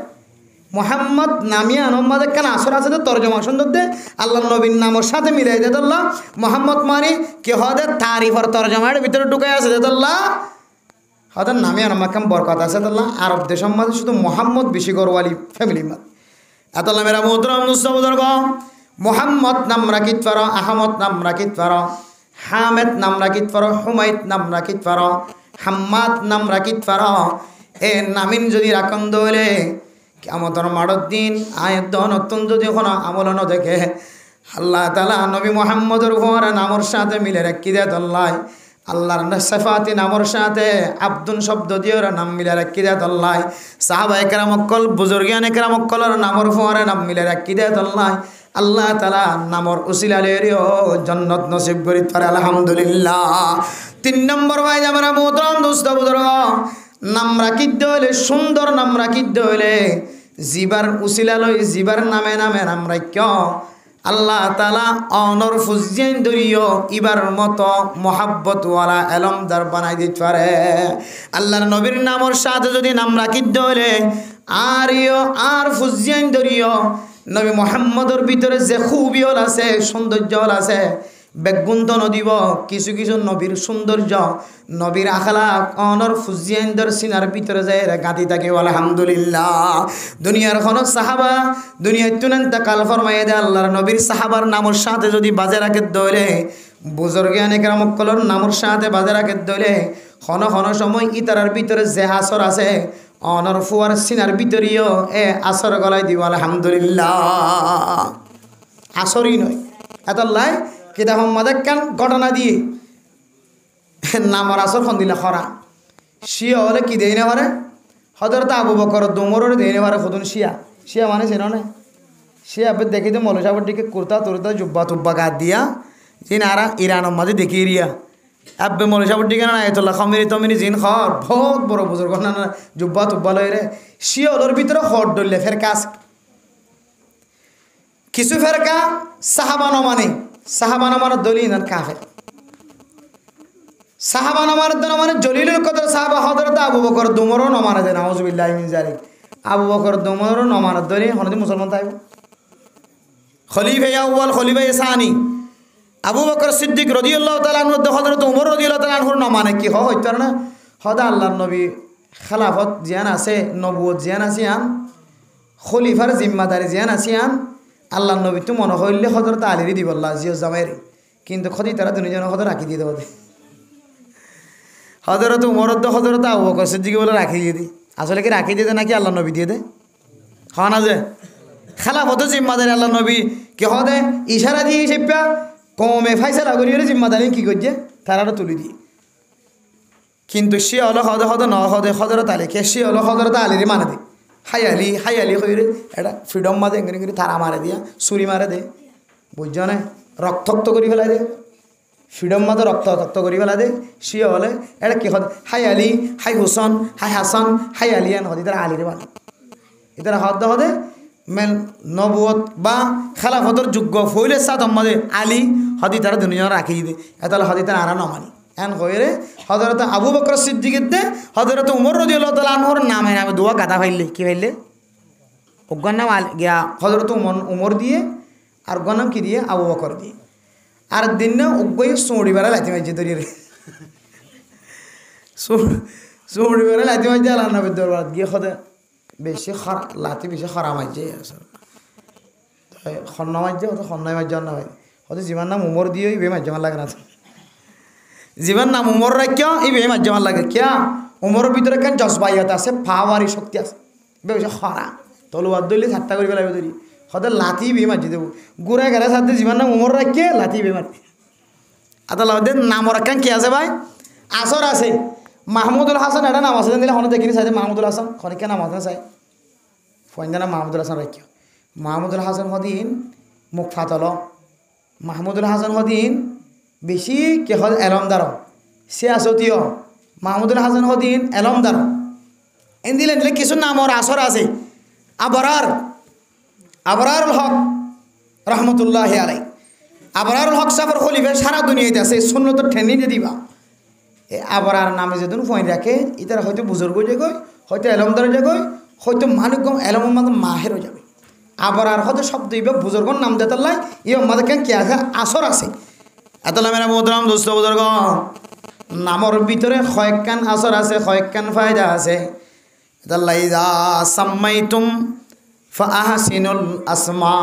মোহাম্মদ নামিয়ে আনোর মাঝে কেন আসর আছে তর্জমা সুন্দর দে আল্লাহ নবীর নামের সাথে মিলাই দে আল্লাহ মোহাম্মদ মানে কে হদের তারিফর তর্জমার ভিতরে ঢুকে আছে আল্লাহ হদের নামিয়ে আনোর মাঝে বরকত আছে আল্লাহ। আরব দেশের মাঝে শুধু মোহাম্মদ বেশি গরওয়ালি ফ্যামিলির মাঝে এতলা মেরা মোহতরম মুস্তাবুদর্গ মোহাম্মদ নাম রাখিত পারো, আহমদ নাম রাখিত পারো, হামেদ নাম রাখিত পারো, হুমাইদ নাম রাখিত পারো, হাম্মাদ নাম রাখিত পারো। এ নামিন যদি রাখন দইলে কিয়ামতের মাঠের দিন আয়াত নতুন যদি কোনো আমল ন দেখে আল্লাহ তাআলা নবী মুহাম্মদের উপর নামের সাথে মিলে রাখি দেয় আল্লাহ। আল্লাহর সিফাতি নামের সাথে আব্দুন শব্দ দিয়ে ওরা নাম মিলে রাখি দেয় আল্লাহ। সাহাবায়ে কেরাম অকল বুজুর্গানে কেরাম অকলের নামের উপর নাম মিলে রাখি দেয় আল্লাহ। আল্লাহ তাআলা নামর উসিলা লেরিও জান্নাত নসিব করি পারে আলহামদুলিল্লাহ। 3 নম্বর ভাই আমরা মোহতরম দোস্ত বুজুর্গ নাম রাখি দইলে সুন্দর নাম রাখি দইলে জিবার উসিলা লই জিবার নামে নামে নাম রাখ্য আল্লাহ তাআলা অনর ফুজিয়ান দরিও ইবার মতো মোহাব্বতওয়ালা এলমদার বানাই দিতে পারে। আল্লাহর নবীর নামের সাথে যদি নাম রাখি দইলে আর ফুজিয়ান দরিও নবী মুহাম্মদের ভিতরে যে খুবিয়ল আছে সৌন্দর্য আছে বেগুন্ত নদীব কিছু কিছু নবীর সৌন্দর্য নবীর আখলাক অনর ফুজিয়ানদের সিনার ভিতরে যায় গাঁথি থাকে আলহামদুলিল্লাহ। দুনিয়ার কোন সাহাবা দুনিয়ার তুনন্ত কাল ফরমায়ে দেয় আল্লাহর নবীর সাহাবার নামের সাথে যদি বাজে রাখে দইলে বুজুর্গানে কেরাম কলর নামের সাথে বাজে রাখে দইলে ক্ষণ ক্ষণ সময় ইতারার ভিতরে যে আসর আছে অনর ফুয়ার সিনার ভিতরেও এ আসর গলাই দিব আলহামদুলিল্লাহ। আসরই নয় এত লাই কিতাব মাদাক্কান ঘটনা দিয়ে নামর আসর খন দিলে খরা শিয়া হলে কি দেই না পারে হজরত আবু বকর দুমরের দেই না পারে খুদুন শিয়া শিয়া মানে চেন না শিয়া আপনি দেখি তো মৌলা সাহেবের দিকে কুর্তা তুর্তা জুব্বা তুব্বা গাত দিয়া জিন আরা ইরানের মাঝে দেখি রিয়া আব্বে মৌলা সাহেবের দিকে না আয়তুল্লাহ খামিরি তমিনি জিন খর বহুত বড় বুজুর্গ না জুব্বা তুব্বা লই রে শিয়া হলোর ভিতরে হট ডললে ফেরকা কিছু ফেরকা সাহাবানো মানে সাহাবানা মানে দলিল আর কাফের সাহাবানা মানে জলিলুল কদর সাহাবা হযরত আবু বকর দুমরও নমানে দেন নাউজুবিল্লাহি মিন যালিক আবু বকর দুমরও নমানে দলিল হনদি মুসলমান তাইব খলিফা আউয়াল খলিফা সানি আবু বকর সিদ্দিক রাদিয়াল্লাহু তাআলা আনহু হযরত ওমর রাদিয়াল্লাহু তাআলা আনহুর নমানে কি হইতো না হদা আল্লাহর নবী খেলাফত জিয়ান আছে নবুয়ত জিয়ান আছে আন খলিফার জিম্মাদারি জিয়ান আছে আন আল্লাহ নবী তো মনে হইলে হজরত আলীরই দিব আল্লাহ জিও জামাইর কিন্তু খদি তারা দুজন হজর রাখি দিয়ে দেবো হজরত উমরত হজরত আবু বকর সিদ্দিক বলে রাখি দিয়ে দি আসলে কি রাখি দিয়ে দে নাকি আল্লাহ নবী দিয়ে দে হয় না যে খেলাফত জিম্মাদারি আল্লাহ নবী কি হদে ইশারা দিয়ে সেপা কমে ফাইসালা করিয়ে জিম্মাদারি কি করছে তারা তুলি দিয়ে কিন্তু সে হলো হদে হদে ন হদে হজরত আলীকে সে হলো হজরত আলীরই মানে দি হাইয়ালি হইরে এটা ফ্রিডম মাঝে এঙ্গি করে তারা মারে দিয়া ছুরি মারে দে বুঝছ না রক্তাক্ত করে ফেলা দে ফ্রিডম মাঝে রক্তাক্ত করে ফেলা দে সে হলে এটা কি হদ হাই আলী হাই হুসন হাই হাসান হাই আলিয়ান হদি তারা আলীরে মানে এটারা হদ হদে মেন নবুয়ত বা খেলাফতর যোগ্য ফইলে সাত মাঝে আলী হদি তারা দুনিয়া রাখি দে এটা হদি তারা আরা নমানি এন হয়ে হজরত আবু বকর সিদ্দিকের দে হজরত উমর রাদিয়াল্লাহু তাআলা আনহুর নামে নামে দোয়া গাদা ফাইলে কি ফাইলে ওগর নাম গিয়া হজরত উমর দিয়ে আর ওগর নাম কি দিয়ে আবু বকর দিয়ে আর দিন না ওগই সোড়ি বেড়া লাইতে মাইছে দরিয়ে সোড়ি বেড়া লাইতে মাইছে আল্লাহ নবীর দরবার গিয়ে খদে বেশি লাতি বেশি খরা মাইছে আসলে খন্ন মাইছে হয়তো খন্নাই মাইছে না ভাই হয়তো জীবন নাম উমর দিয়ে ইবে মাইছে আমার লাগে না জীবন নাম উমর রাখিও ইবে মাইছে আমার লাগে কিয়া উমরের ভিতরে কেন জজবাইয়ত আছে পাওয়ারি শক্তি আছে বেশি খরা তলোয়ার দলি ঠাট্টা করে ফেলাবে ধরি হয়তো লাতি বে মাঝি দেবো ঘুরে গেলে সাথে জীবন নাম উমর রাখিয়ে লাতি বে মারতে আদালতের নাম রাখেন কি আছে ভাই আসর আছে মাহমুদুল হাসান এটা নাম আছে দিলে হনে দেখিনি চাই মাহমুদুল হাসান খনিকে নাম আছে চাই ফয়না মাহমুদুল হাসান রাখিও মাহমুদুল হাসান হদিন মুখ ফাতল মাহমুদুল হাসান হদিন বেশি কে হল এলমদার সে আসতীয় মাহমুদুল হাসান হদিন এলমদার এন দিলে দিলে কিছু নামর আসর আছে আবরারুল হক রহমতুল্লাহ আলাই আবরারুল হক সাফর খলিফা সারা দুনিয়াতে আছে সুন্নত ঠেনি দিয়ে দিবা এই আবরার নামে যেদিন ফোন রাখে ইতারা হয়তো বুজুর্গ যাগই হয়তো এলমদার যাগই হয়তো মালিকম এলম মাহেরও যাবে আবরার হয়তো শব্দ ইবে বুজুর্গর নাম দেতাল্লাই ইয়ে আমাদের কেন কি আছে আসর আছে এতলা মেরা মোহতরাম দোস্ত বুজুর্গ নামর ভিতরে কয়েকখান আসর আছে কয়েকখান ফায়দা আছে এতলা ইজা সাম্মাইতুম ফাআহসিনুল আসমা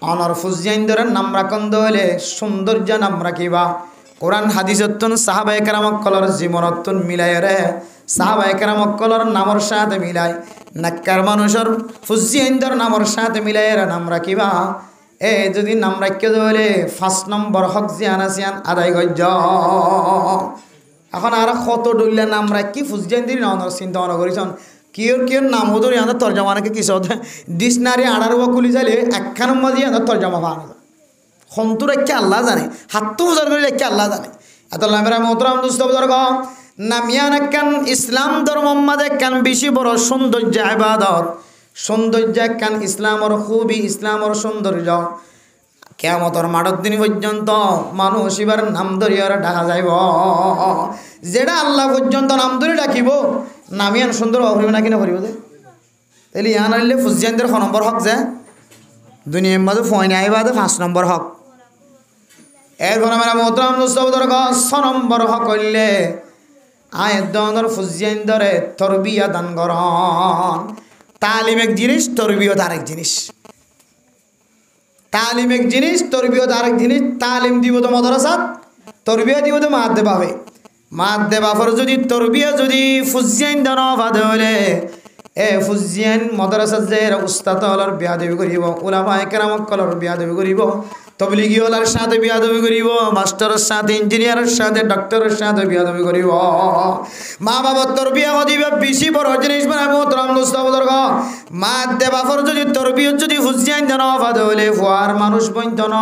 অনর ফুজিয়াইন্দরের নাম রাখন দলে সৌন্দর্য নাম রাখিবা কোরআন হাদিসত্তন সাহাবায়ে কেরামকলর জীবনত্তন মিলাই রে সাহাবায়ে কেরামকলর নামর সাথে মিলাই নাক্কার মানুষের ফুজিয়াইন্দর নামর সাথে মিলাই রে নাম রাখিবা এ যদি নাম রাখিয়ে দলে 5 নম্বর হক জিয়ান আসিয়ান আদায় গজ্জ এখন আর কত ডুললে নাম রাখি ফুজিয়াইন্দির নামর চিন্তা ভাবনা করিছন কিয়র নাম হদর ইয়াদের তর্জমা নাকি কিছু ডিকশনারি আড়ার কুলি চাইলে একখান মাঝে ইয়াদের তর্জমা পাওয়া যায় খন্তু রেখে আল্লাহ জানে হাতু উজার করে রেখে আল্লাহ জানে এত লামেরা মোহতরাম দুস্থ বুজুর্গ নামিয়ান একখান ইসলাম ধর্ম মাঝে একখান বেশি বড় সৌন্দর্য ইবাদত সৌন্দর্য একখান ইসলামর খুবই ইসলামর সৌন্দর্য কিয়ামতের মাঠের দিন পর্যন্ত মানুষ এবার নাম ধরিয়ার ডাকা যাইব যেটা আল্লাহ পর্যন্ত নাম ধরে ডাকিব নামিয়ান সুন্দর হরিব না কিনা হরিব যে তাহলে ইয়ান আনলে ফুজিয়ানদের 6 নম্বর হক যে দুনিয়ার মাঝে ফয়না আইবাদে 5 নম্বর হক এরপর আমরা মোহতরাম দোস্তবদর 6 নম্বর হক হইলে আয়াত দনর ফুজিয়ানদরে তরবিয়া দান করন তালিম এক জিনিস তরবিয়ত আরেক জিনিস তালিম এক জিনিস তরবিয়ত আরেক জিনিস তালিম দিব তো মাদ্রাসাত তরবিয়া দিব তো মাদ্দে পাবে মাদ্দে বাফর যদি তরবিয়া যদি ফুজিয়ান দান বাদে হলে এ ফুজিয়ান মাদ্রাসাত যে উস্তাদ হলার বিয়াদবি করিব উলামায়ে কেরামক কলর বিয়াদবি করিব তবলিগি হলার সাথে বিয়াদবি করিব মাস্টারের সাথে ইঞ্জিনিয়ারের সাথে ডক্টরের সাথে বিয়াদবি করিব মা বাবার তরবিয়া দিবে বেশি বড় জিনিস বানাবো তোরাম দোস্তবদর মাদ্দে বাফর যদি তরবিয়ত যদি ফুজিয়ান দান বাদে হলে ফুয়ার মানুষ বইত ন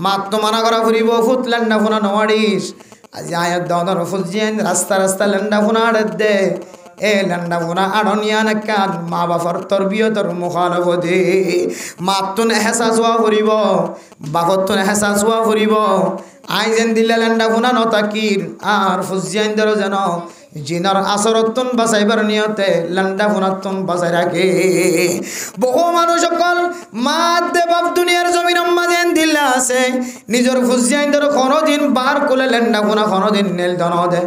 মাত্র মানা করা ফুরিব ফুটলেন না ফোনা নওয়ারিস আজ আয়াত দনর ফুজিয়ান রাস্তা রাস্তা লেন্ডা ফোনা দে এ লেন্ডা ফোনা আড়নিয়ান কান মা বাবার তরবিয়তর মুখালফতে মাতুন এহসাস হওয়া ফুরিব বাপতুন এহসাস হওয়া ফুরিব আইজেন দিলে লেন্ডা ফোনা নতাকির আর ফুজিয়ান দর যেন জিনার আসরতুন বাঁচাইবার নিয়তে লেন্ডা ফোনাতুন বাঁচাই রাখে বহু মানুষ সকল মাদ্দে বাপ দুনিয়ার জমিন মাঝেন দিল্লা আছে নিজের ফুজিয়ান দর কোনোদিন বার কোলে লেন্ডা ফোনা কোনোদিন নেল দন দে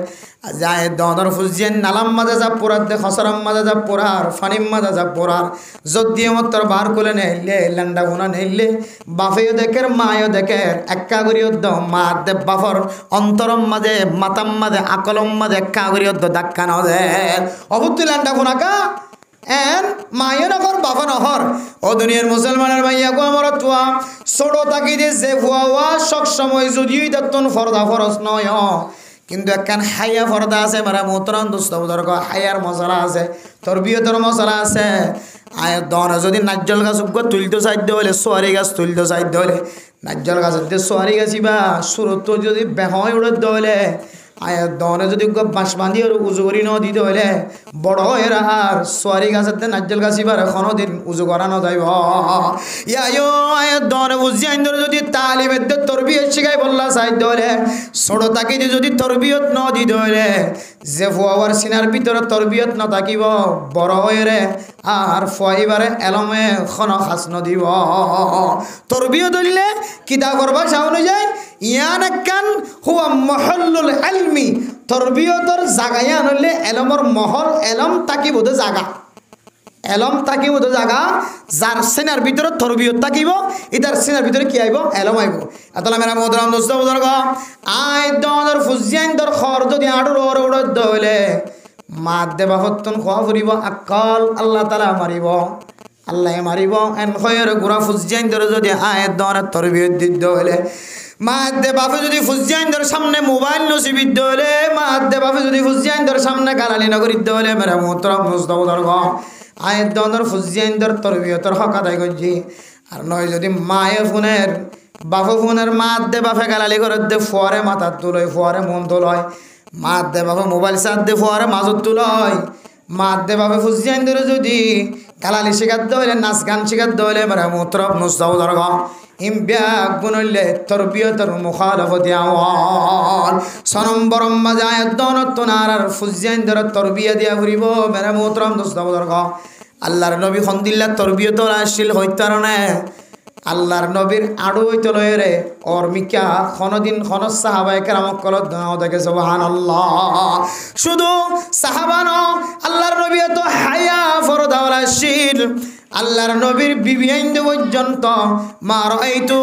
যায় দনর ফুজিয়ান নালাম মাঝে যা পোড়ার দে খসরাম মাঝে যা পোড়ার ফানিম মাঝে যা পোড়ার যদি মতর বার কোলে নেইলে লেন্ডা ফোনা নেইলে বাফেও দেখের মায়ও দেখের একা করিও দ মাদ্দে বাফর অন্তরম মাঝে মাতাম মাঝে আকলম মাঝে একা করিও ধাক্কা ন দে অবুত্তি লেন্ডা ফোনা কা এন মায়ের নগর বাবা নহর ও দুনিয়ার মুসলমানের ভাইয়া গো আমার তোয়া ছোট থাকি যে ভুয়া সব সময় যদিও তখন ফরদা ফরজ নয় কিন্তু একখান হাইয়া ফরদা আছে মারা মোহতরাম দোস্তবদর হাইয়ার মশলা আছে তরবিয়তর মশলা আছে আয় দনে যদি নাজ্জল গাছ তুলতে চাইতে হলে সোয়ারি গাছ তুলতে চাইতে হলে নাজ্জল গাছের সোয়ারি গাছি বা সুরত যদি বেহয় উড়তে হলে আয় দনে যদি বাঁশ বাঁধি আর উজু করি ন দিতে হলে বড় এরা আর সোয়ারি গাছের নাজ্জল গাছিবার কোনোদিন উজু করানো যাইব ইয়ায়ো আয় দনে বুঝিয়াইন ধরে যদি তালিমের তরবিয়ত শিখাই বললা চাইতে হলে ছোট থাকি যদি তরবিয়ত ন দিতে হলে যে ফুয়ার সিনার ভিতরে তরবিয়ত ন থাকিব বড় হয়ে আর ফুয়াইবারে এলমে খন খাস নদিব তরবিয়ত হইলে কিতাবর ভাষা অনুযায়ী ইয়ান একখান হুয়া মহল্লুল ইলমি তরবিয়তর জাগায় আনলে এলমর মহল এলম তাকি বোধে জাগা এলম থাকিব তো জায়গা যার সিনার ভিতরে তরবিয়ত থাকিব ইতার সিনার ভিতরে কি আইব এলম আইব আতলা মেরা মোহতরম দোস্ত বুজুর্গ আই দর ফুজিয়ান দর খর যদি আড়ুর ওর উড় দইলে মাত দেবা হতন খোয়া ফুরিব আকল আল্লাহ তাআলা মারিব আল্লাহ মারিব এন খয়ের গুরা ফুজিয়ান দর যদি আয় দর তরবিয়ত দিতে হইলে মাত দে বাপে যদি ফুজিয়ান দর সামনে মোবাইল নসিবিত দইলে মাত দে বাপে যদি ফুজিয়ান দর সামনে গালালি নগরীত দইলে মেরা মোহতরম দোস্ত বুজুর্গ আয়ের দর ফুজিয়ান দর তরবিয়তর হক আদায় করছি আর নয় যদি মায়ে ফোনের বাপে ফোনের মাত দে বাপে গালালি করে দে ফোয়ারে মাথার তুলয় ফোয়ারে মন তুলয় মাত দে বাপে মোবাইল সাত দে ফোয়ারে মাজত তুলয় মাত দে বাপে ফুজিয়ান দর যদি গালালি শিখাত দইলে নাচ গান শিখাত দইলে মেরা মোহতরম দোস্ত বুজুর্গ ইমবিয়া গুনলে তরবিয়তর মুখালাফতি আওয়াল সনম বরম মাজায় দনত নারার ফুজিয়ান দর তরবিয়া দিয়া ঘুরিব মেরা মোহতরম দোস্ত বুজুর্গ আল্লাহর নবী খন্দিল্লা তরবিয়ত আসছিল হইতারণে আল্লাহর নবীর আড়ু হইতে লয়ে রে ওর মিকা খনদিন খন সাহাবায়ে কেরামক কলত দাও দেখে সুবহানাল্লাহ শুধু সাহাবানো আল্লাহর নবী তো হায়া ফরদাওয়ালা আসছিল আল্লাহর নবীর বিবি আইন্দে পর্যন্ত মা রাআইতু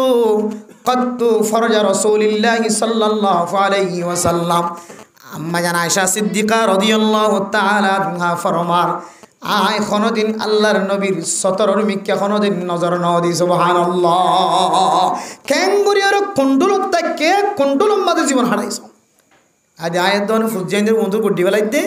কত্তু ফরজা রাসূলিল্লাহি সাল্লাল্লাহু আলাইহি ওয়াসাল্লাম আম্মা জান আয়েশা সিদ্দিকা রাদিয়াল্লাহু তাআলা আনহা ফরমার আয় কোনদিন আল্লাহর নবীর সতরর মিক্কা কোনদিন নজর ন দি সুবহানাল্লাহ কেঙ্গুরিয়ার কুন্ডুলত তাকে কুন্ডুলম মাদে জীবন হারাইছ আজ আয়াত দন ফুজাইন্দের বন্ধু গুড্ডি বেলাইতে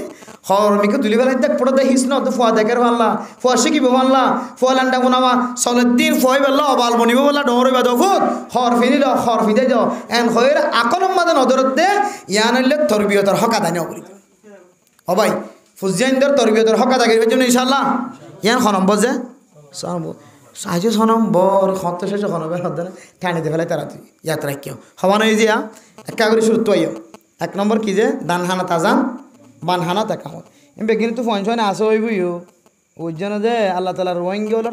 হর মিকে তুলি বেলাইতে পড়ে দেখিস না তো ফুয়া দেখার আল্লাহ ফুয়া শিখিব আল্লাহ ফুয়া লান্ডা গুনামা সলদ্দিন ফুয়াই বেলা অবাল বনিব বেলা ডর হইবা দফুত হর ফিনিল হর ফিদে যাও এন হইর আকলম মাদে নজরতে ইয়ান হইলে তরবিয়তর হক আদায় নকরি ও ভাই ফুজাইন্দের তরবিয়তর হক আদায় করিবার জন্য ইনশাআল্লাহ ইয়ান খ নম্বর যে সাহায্য ছ নম্বর খত শেষে খ নম্বর হদ না ঠানি দে ফেলাই তারা তুই যাত্রা কেউ হওয়া নয় যে একা করে শুরু তো আইও এক নম্বর কি যে দান হানা তাজান বান হানা তাকামত বেগিনি তো ফোন আসে হইবইও ওই জন্য যে আল্লাহ তালার রোহিঙ্গা হল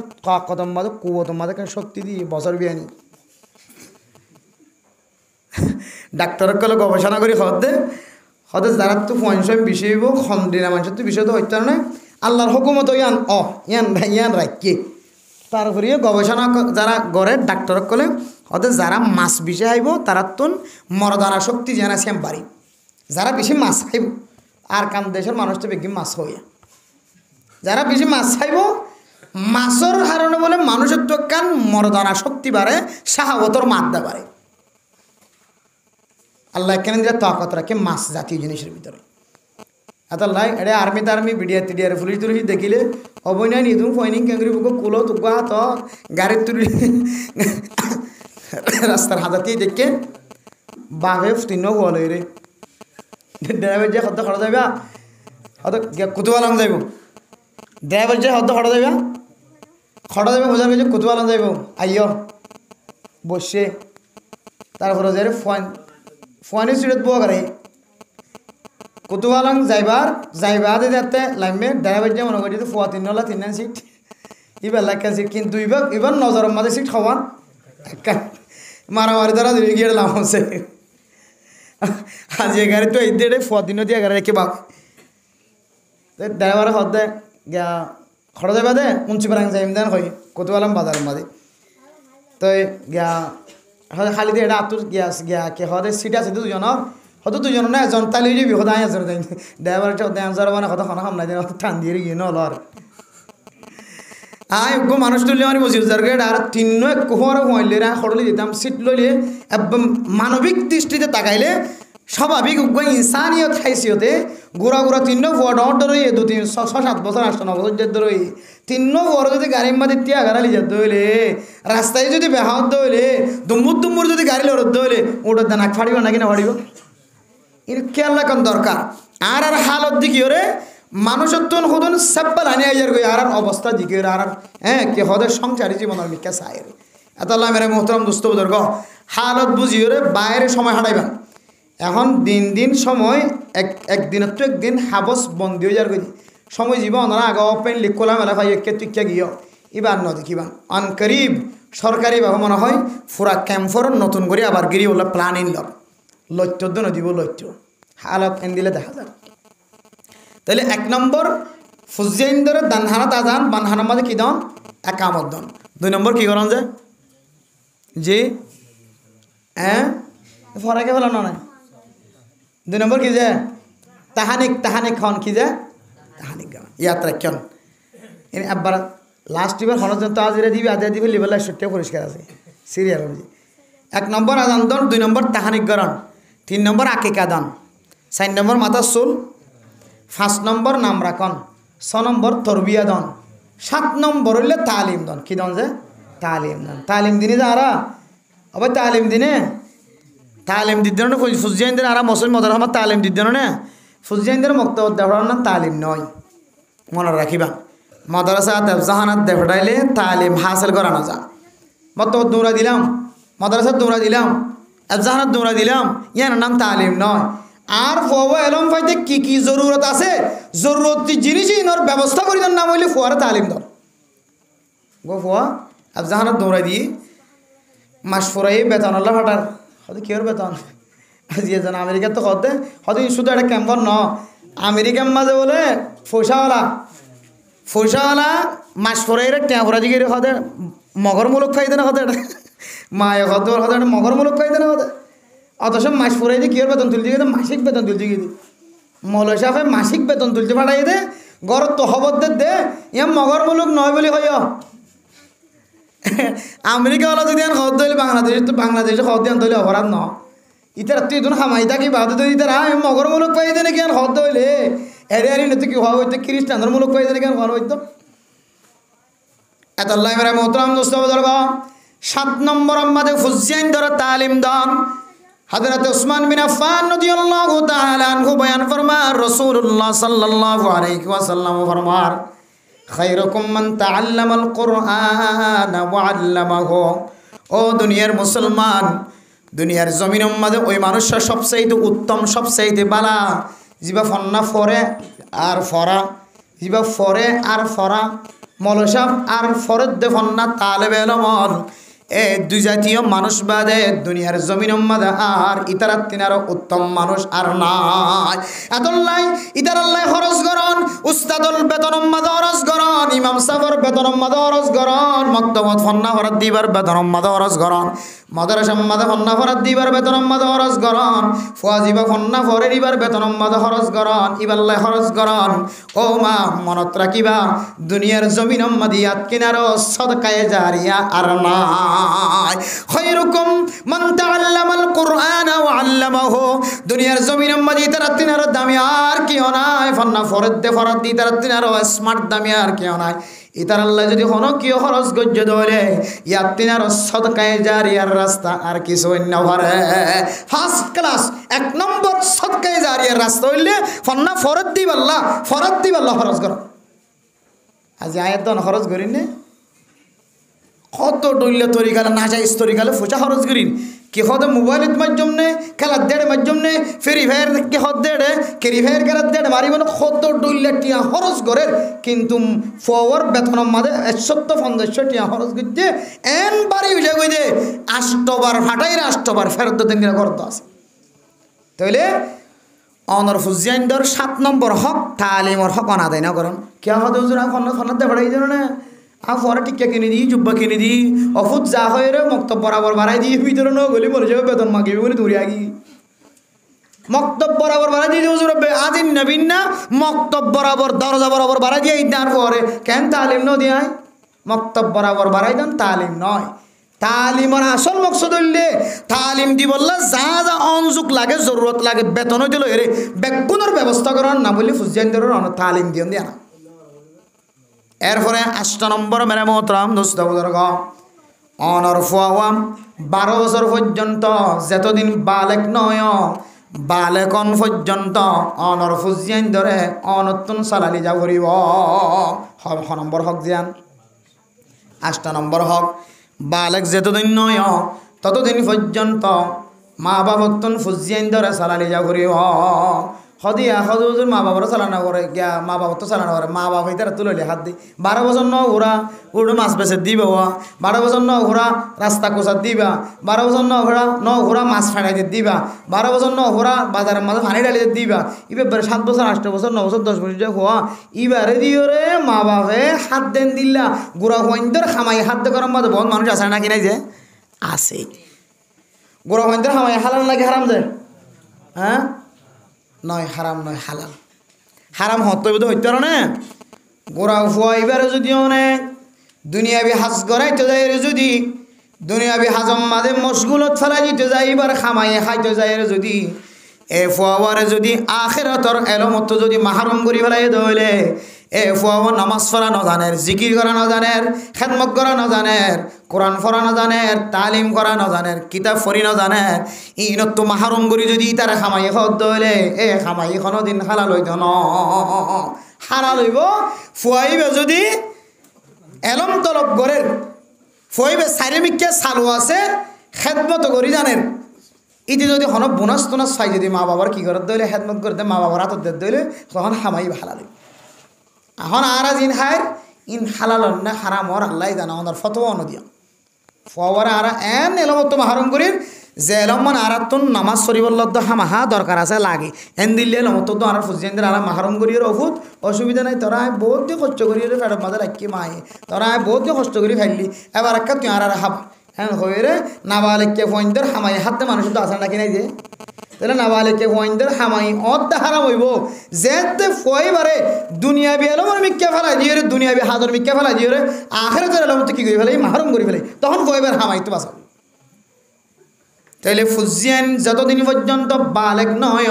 কতম মাদে কুয়তম মাদে শক্তি দিয়ে বছর বিয়ানি ডাক্তারের কলে গবেষণা করি হদে হদে যারা তো ফোন বেশি হইব খন্দিনা মানুষের তো বিষয় তো হইতে না আল্লাহর হুকুমত ইয়ান ইয়ান রাখি তারপরে গবেষণা যারা গড়ে ডাক্তারের কলে ওদের যারা মাছ বেশি আইব তারা তো মরদানা শক্তি জানা শ্যাম বাড়ি যারা বেশি মাছ খাইব আর কান দেশের মানুষ তো বেশি মাছ হইয়া যারা বেশি মাছ খাইব মাছের কারণে বলে মানুষের তো কান মরদানা শক্তি বাড়ে শাহাবতর মাদ্দা বাড়ে আল্লাহ কেন যে তাকত রাখে মাছ জাতীয় জিনিসের ভিতরে আতাল্লাহ এটা আর্মি তার্মি বিডিআর টিডিআর পুলিশ তুলিশ দেখিলে অবৈনায় নিদু ফয়নিং কেঙ্গুরি বুক কুলো তুকা হাত গাড়ির তুলি রাস্তার হাতাতেই দেখে বাঘে তিন হল রে ড্রাইভার যে হদ্দ খড়া যাইবা হয়তো কুতুবালাম যাইব ড্রাইভার যে হদ্দ খড়া যাইবা বোঝার গেছে কুতুবালাম যাইব আইয় বসে তারপরে যাই ফোয়ানি সিটত বো করে কুতুবালাম যাইবা যাতে লাগবে ড্রাইভার যে মনে করি ফোয়া তিন সিট এবার লাগে সিট কিন্তু এবার নজরের মাঝে সিট খাওয়ান মারামারি দ্বারা গিয়ে লাভ আছে আজ এ গাড়ি তো এই দিয়ে ফোয়া দিনও দিয়ে গাড়ি রেখে বাপ ড্রাইভার হদে গিয়া খড়া যাবা দে উঞ্চি পারাং যাই দেন হয় কুতুবালাম বাজারের মাঝে তো গিয়া খালি দিয়ে এটা আতুর গিয়া কে হদে সিট আছে দুজনের হয়তো দুজন না এজন তাই লই যাবি সদায় আছে ড্রাইভার ড্যান্সার মানে কথা খানা খাম নাই টান দিয়ে গিয়ে নল আর গো মানুষ তুললে মানে বসি যার গেট আর তিন কোহর হইলে খড়লি দিতাম সিট লইলে একদম মানবিক দৃষ্টিতে তাকাইলে স্বাভাবিক ইনসানিয়ত খাইছিয়তে গোড়া তিন ফুয়া ডর ধরে 6-7 বছর 8-9 বছর যে ধরে তিন বড় যদি গাড়ির মাঝে তিয়া গাড়ালি যেতে হইলে রাস্তায় যদি বেহাত দইলে দুম্বুর যদি গাড়ি লড়ত হইলে ওটার দানা ফাড়িব নাকি না ফাড়িব এর খেয়াল রাখার দরকার আর হালত দিকে ওরে মানুষের তো হদন সেব্বাল আনি আইয়ার গই আর অবস্থা দিকে আর কে হদের সংসারী জীবনের মিকা চায় এত আল্লাহ মেরে মোহতরম দুস্থ বুজুর্গ হালত বুঝিয়ে রে বাইরে সময় হাঁটাইবেন এখন দিন সময় একদিনের তো একদিন হাবস বন্দি হয়ে যার গই সময় জীব ওনারা আগে ওপেন লিখলাম এলা ভাই একে তুইকা গিয়ে এবার ন দেখিবা আনকরিব সরকারিভাবে মনে হয় ফুরা ক্যাম্পর নতুন করে আবার গিরি ওলা প্ল্যান ইনল লইত্য দিব লইত্য হালত এন দিলে দেখা যায় তাহলে 1 নম্বর ফুজিয়াইন ধরে দানহানাত আজান বানহানার মাঝে কি দন একামত দন 2 নম্বর কি করেন যে জি ফরাকে ফেলানো না 2 নম্বর কি যে তাহানিক খন কি যে তাহানিক গান ইয়াত্রা কেন এনে একবার লাস্ট এবার হনজন তো আজিরা দিবি আদিয়া দিবি লিবেলা সত্যি পরিষ্কার আছে সিরিয়াল অনুযায়ী 1 নম্বর আজান দন 2 নম্বর তাহানিক গরণ 3 নম্বর আকিকা দান 4 নম্বর মাথা চুল 5 নম্বর নাম রাখন 6 নম্বর তরবিয়া দন 7 নম্বর হইলে তালিম দন কি দন যে তালিম দন তালিম দিনে যারা আবার তালিম দিনে তালিম দিদ্দন না ফুজিয়াইনদের আরা মুসলিম মদর রহমত তালিম দিদ্দন না ফুজিয়াইনদের মুক্তব দেওয়ার নাম তালিম নয় মনে রাখিবা মাদ্রাসা জাহানাত দেখাইলে তালিম হাসিল করানো যা মত দৌড়া দিলাম মাদ্রাসা দৌড়া দিলাম জাহানাত দৌড়া দিলাম ইয়ার নাম তালিম নয় আর ফোয়া এলম ফাইতে কি কি জরুরত আছে জরুরতি জিনিসই ইনর ব্যবস্থা করি নাম হইলে ফোয়ারে তালিম দর গো ফোয়া জাহানাত দৌড়াই দিয়ে মাস ফোরাই বেতন আল্লাহ ফাটার হয়তো কেউর বেতন আজিয়ে জান আমেরিকার তো হতে হয়তো শুধু একটা ক্যাম্পর ন আমেরিকার মাঝে বলে ফৈসাওয়ালা মাস ফোরাইরে ট্যাঁ ফোরা দিকে হতে মগরমূলক খাইতে না হতে মায়ে হতে হতে একটা মগরমূলক খাইতে না হতে অথচ মাস ফোরাই দিয়ে কেউর বেতন তুলতে গিয়ে মাসিক বেতন তুলতে গিয়ে মৌল সাহেব মাসিক বেতন তুলতে পাঠাই দে গড় তহবদ্দের দে ইয়া মগরমূলক নয় বলে হয় আমেরিকাওয়ালা যদি আন খদ দিলে বাংলাদেশে খদ দিয়ে আনতে অপরাধ ন ইতার তুই এখন হামাই থাকি বাদে তো ইতার মগরমূলক পাই দেনে কেন খদ হইলে এরে আরি নতে কি হওয়া হইতো খ্রিস্টানদের মূলক পাই দেনে কেন হওয়া হইতো এতাল্লাহ মেরা মোহতরাম দোস্ত বুজুর্গ 7 নম্বর আমাদের ফুজিয়াইন ধরে তালিম দান হযরত উসমান বিন আফফান রাদিয়াল্লাহু তাআলা আনহু বয়ান ফরমার রাসূলুল্লাহ সাল্লাল্লাহু আলাইহি ওয়াসাল্লাম ফরমার খায়রুকুম মান তাআল্লামাল কুরআন ওয়া আল্লামাহু ও দুনিয়ার মুসলমান দুনিয়ার জমিনের মধ্যে ওই মানুষটা সবচেয়ে উত্তম সবচেয়ে বালা জিবা ফন্না ফরে আর ফরা জিবা ফরে আর ফরা মলসাব আর ফরদ দে ফন্না তালেবে ইলম এই দুই জাতীয় মানুষ বাদে দুনিয়ার জমিনের মধ্যে আর ইতারাত তিনার উত্তম মানুষ আর নাই আদল্লাই ইতারাল্লাই খরচ করন উস্তাদুল বেতনের মধ্যে খরচ করন ইমাম সাহেবের বেতনের মধ্যে খরচ করন মক্তবত ফন্না ফরদ দিবার বেতনের মধ্যে খরচ করন মাদ্রাসার মধ্যে ফন্না ফরদ দিবার বেতনের মধ্যে খরচ করন ফুয়াজিবা ফন্না ফরে দিবার বেতনের মধ্যে খরচ করন ইবাল্লাই খরচ করন ও মা মনত রাখিবা দুনিয়ার জমিনের মধ্যে ইয়াত কিনারো সদকায়ে জারিয়া আর নাই খায়রুকুম মান তাআল্লামাল কুরআন ওয়া আল্লামাহু দুনিয়ার জমিনের মধ্যে তারা তিনার দামি আর কিও নাই ফন্না ফরদ দে ফরদ দি তারা তিনার স্মার্ট দামি আর কিও নাই ইতার আল্লাহ যদি হন কিও খরচ গজ্জ ধরে ইয়াত তিনার সদকায়ে জারিয়ার রাস্তা আর কিছু অন্য ভরে ফার্স্ট ক্লাস 1 নম্বর সদকায়ে জারিয়ার রাস্তা হইলে ফন্না ফরদ দিবাল্লাহ খরচ কর আজ আয়াত দন খরচ করিন নে কত ডইলে তরিকালে না যায় তরিকালে ফুচা খরচ করিন কি হদে মোবাইলের মাধ্যমে খেলার দেড় মাধ্যমে ফেরি ভাইয়ের কি হদ দেড়ে কেরি ভাইয়ের খেলার দেড় মারি মানে কত ডইলে টিয়া খরচ করে কিন্তু ফওয়ার বেতনের মাঝে 150 টিয়া খরচ করছে এন বাড়ি উঠে গই দে 8 বার ফাটাই 8 বার ফেরত দিন করত আছে তাইলে অনর ফুজিয়াইন দর 7 নম্বর হক তালিমর হক না দেয় না করন কে হদে হুজুর ফন্না দে ফাটাই দেন না ফরা টিকা কিনে দিই জুব্বা কিনে দিই অফুত যা হয় রে মক্তব বরাবর বাড়াই দিই ভিতরে নগলি মরে যাবে বেতন মাগিবি বলে দূরে আগি মক্তব বরাবর বাড়াই দিয়ে হুজুর আজিন নবীন না মক্তব বরাবর দরজা বরাবর বাড়াই দিয়ে ইদার পরে কেন তালিম ন দিয়ায় মক্তব বরাবর বাড়াই দেন তালিম নয় তালিমর আসল মকসদ হইলে তালিম দি বললা যা যা অনজুক লাগে জরুরত লাগে বেতন দিল এরে বেগুনের ব্যবস্থা করার না বলি ফুজিয়ানদের তালিম দিন দিয়া না এরপরে 8 নম্বর মেরে মোহতরাম দোস্ত বুজুর্গ অনর ফুয়াম 12 বছর পর্যন্ত যতদিন বালেক নয় বালেকন পর্যন্ত অনর ফুজিয়াইন ধরে অনতুন সালালি যা করিব নম্বর হক জিয়ান 8 নম্বর হক বালেক যতদিন নয় ততদিন পর্যন্ত মা বাবতুন ফুজিয়াইন ধরে সালালি যা করিব হদিয়া হজুর মা বাবারও চালানো করে গিয়া মা বাবার তো চালানো করে মা বাবা তারা তুলে হাত দি 12 বছর ন ঘোরা উড়ো মাছ বেচে দিবা 12 বছর ন ঘোরা রাস্তা কোচার দিবা 12 বছর ন ঘোরা মাছ ফেড়াইতে দিবা 12 বছর ন ঘোরা বাজারের মাঝে পানি ডালিয়ে দিবা এবার 7 বছর 8 বছর 9 বছর 10 বছর হওয়া এবারে দিও রে মা বাপে হাত দেন দিল্লা গোড়া হইন্দর খামাই হাত দে করার মাঝে বহুত মানুষ আছে নাকি নাই যে আছে গোড়া হইন্দর খামাই হালাল নাকি হারাম যে হ্যাঁ নয় হারাম নয় হালাল হারাম হতে হইতে পারো না গোড়া ফুয়া এবারে যদি অনেক দুনিয়াবি হাজ গড়াইতে যায় যদি দুনিয়াবি হাজম মাঝে মশগুলত ফেলাই দিতে যায় এবার খামাইয়ে খাইতে যায় যদি এ ফুয়াবারে যদি আখেরাতর এলমত যদি মাহরুম করি ফেলাই দইলে এ ফুয়াব নামাজ পড়া নজানের জিকির করা নজানের খেদমত করা নজানের কোরআন পড়া নজানের তালিম করা নজানের কিতাব পড়ি নজানের ইনত মাহরুম করি যদি তারা খামাই হত দইলে এ খামাই কোনোদিন হালাল হইত ন হালাল হইব ফুয়াইবে যদি এলম তলব গড়ের ফুয়াইবে চারিমিককে চালু আছে খেদমত করি জানেন ইতি যদি হন বোনাস টোনাস পাই যদি মা বাবার কি করতে দইলে খেদমত করতে মা বাবার হাতত দিতে দইলে তখন খামাই হালাল এখন আর ইন হায়ের ইন হালাল না হারাম হর আল্লাহ জানা ওনার ফতোয়া নদিয়া ফুয়ারা আর এন এলমত মাহরুম করির যে এলম মানে আর তোর নামাজ শরীফল্লব্ধ হামাহা দরকার আছে লাগে এন দিল্লি এলমত তো আর ফুজিয়ানদের আর মাহরুম করিয়ে ওষুধ অসুবিধা নাই তোরা বহুত কষ্ট করিয়ে ফেরত মাঝে রাখি মায়ে তোরা বহুত কষ্ট করি ফেললি এবার একটা তুই আর হাব হ্যাঁ হয়ে রে নাবালিককে ফোনদের হামাই হাতে মানুষের তো আসা নাকি নাই যে তাহলে নাবালিককে ফোনদের হামাই অর্ধ হারাম হইব যেতে ফইবারে দুনিয়াবি এলমর মিক্কা ফেলাই দিয়ে রে দুনিয়াবি হাজর মিক্কা ফেলাই দিয়ে রে আখেরাতের এলম তো কি করে ফেলাই মাহরুম করে ফেলাই তখন ফইবার হামাই তো বাঁচাবে তাইলে ফুজিয়ান যতদিন পর্যন্ত বালেক নয়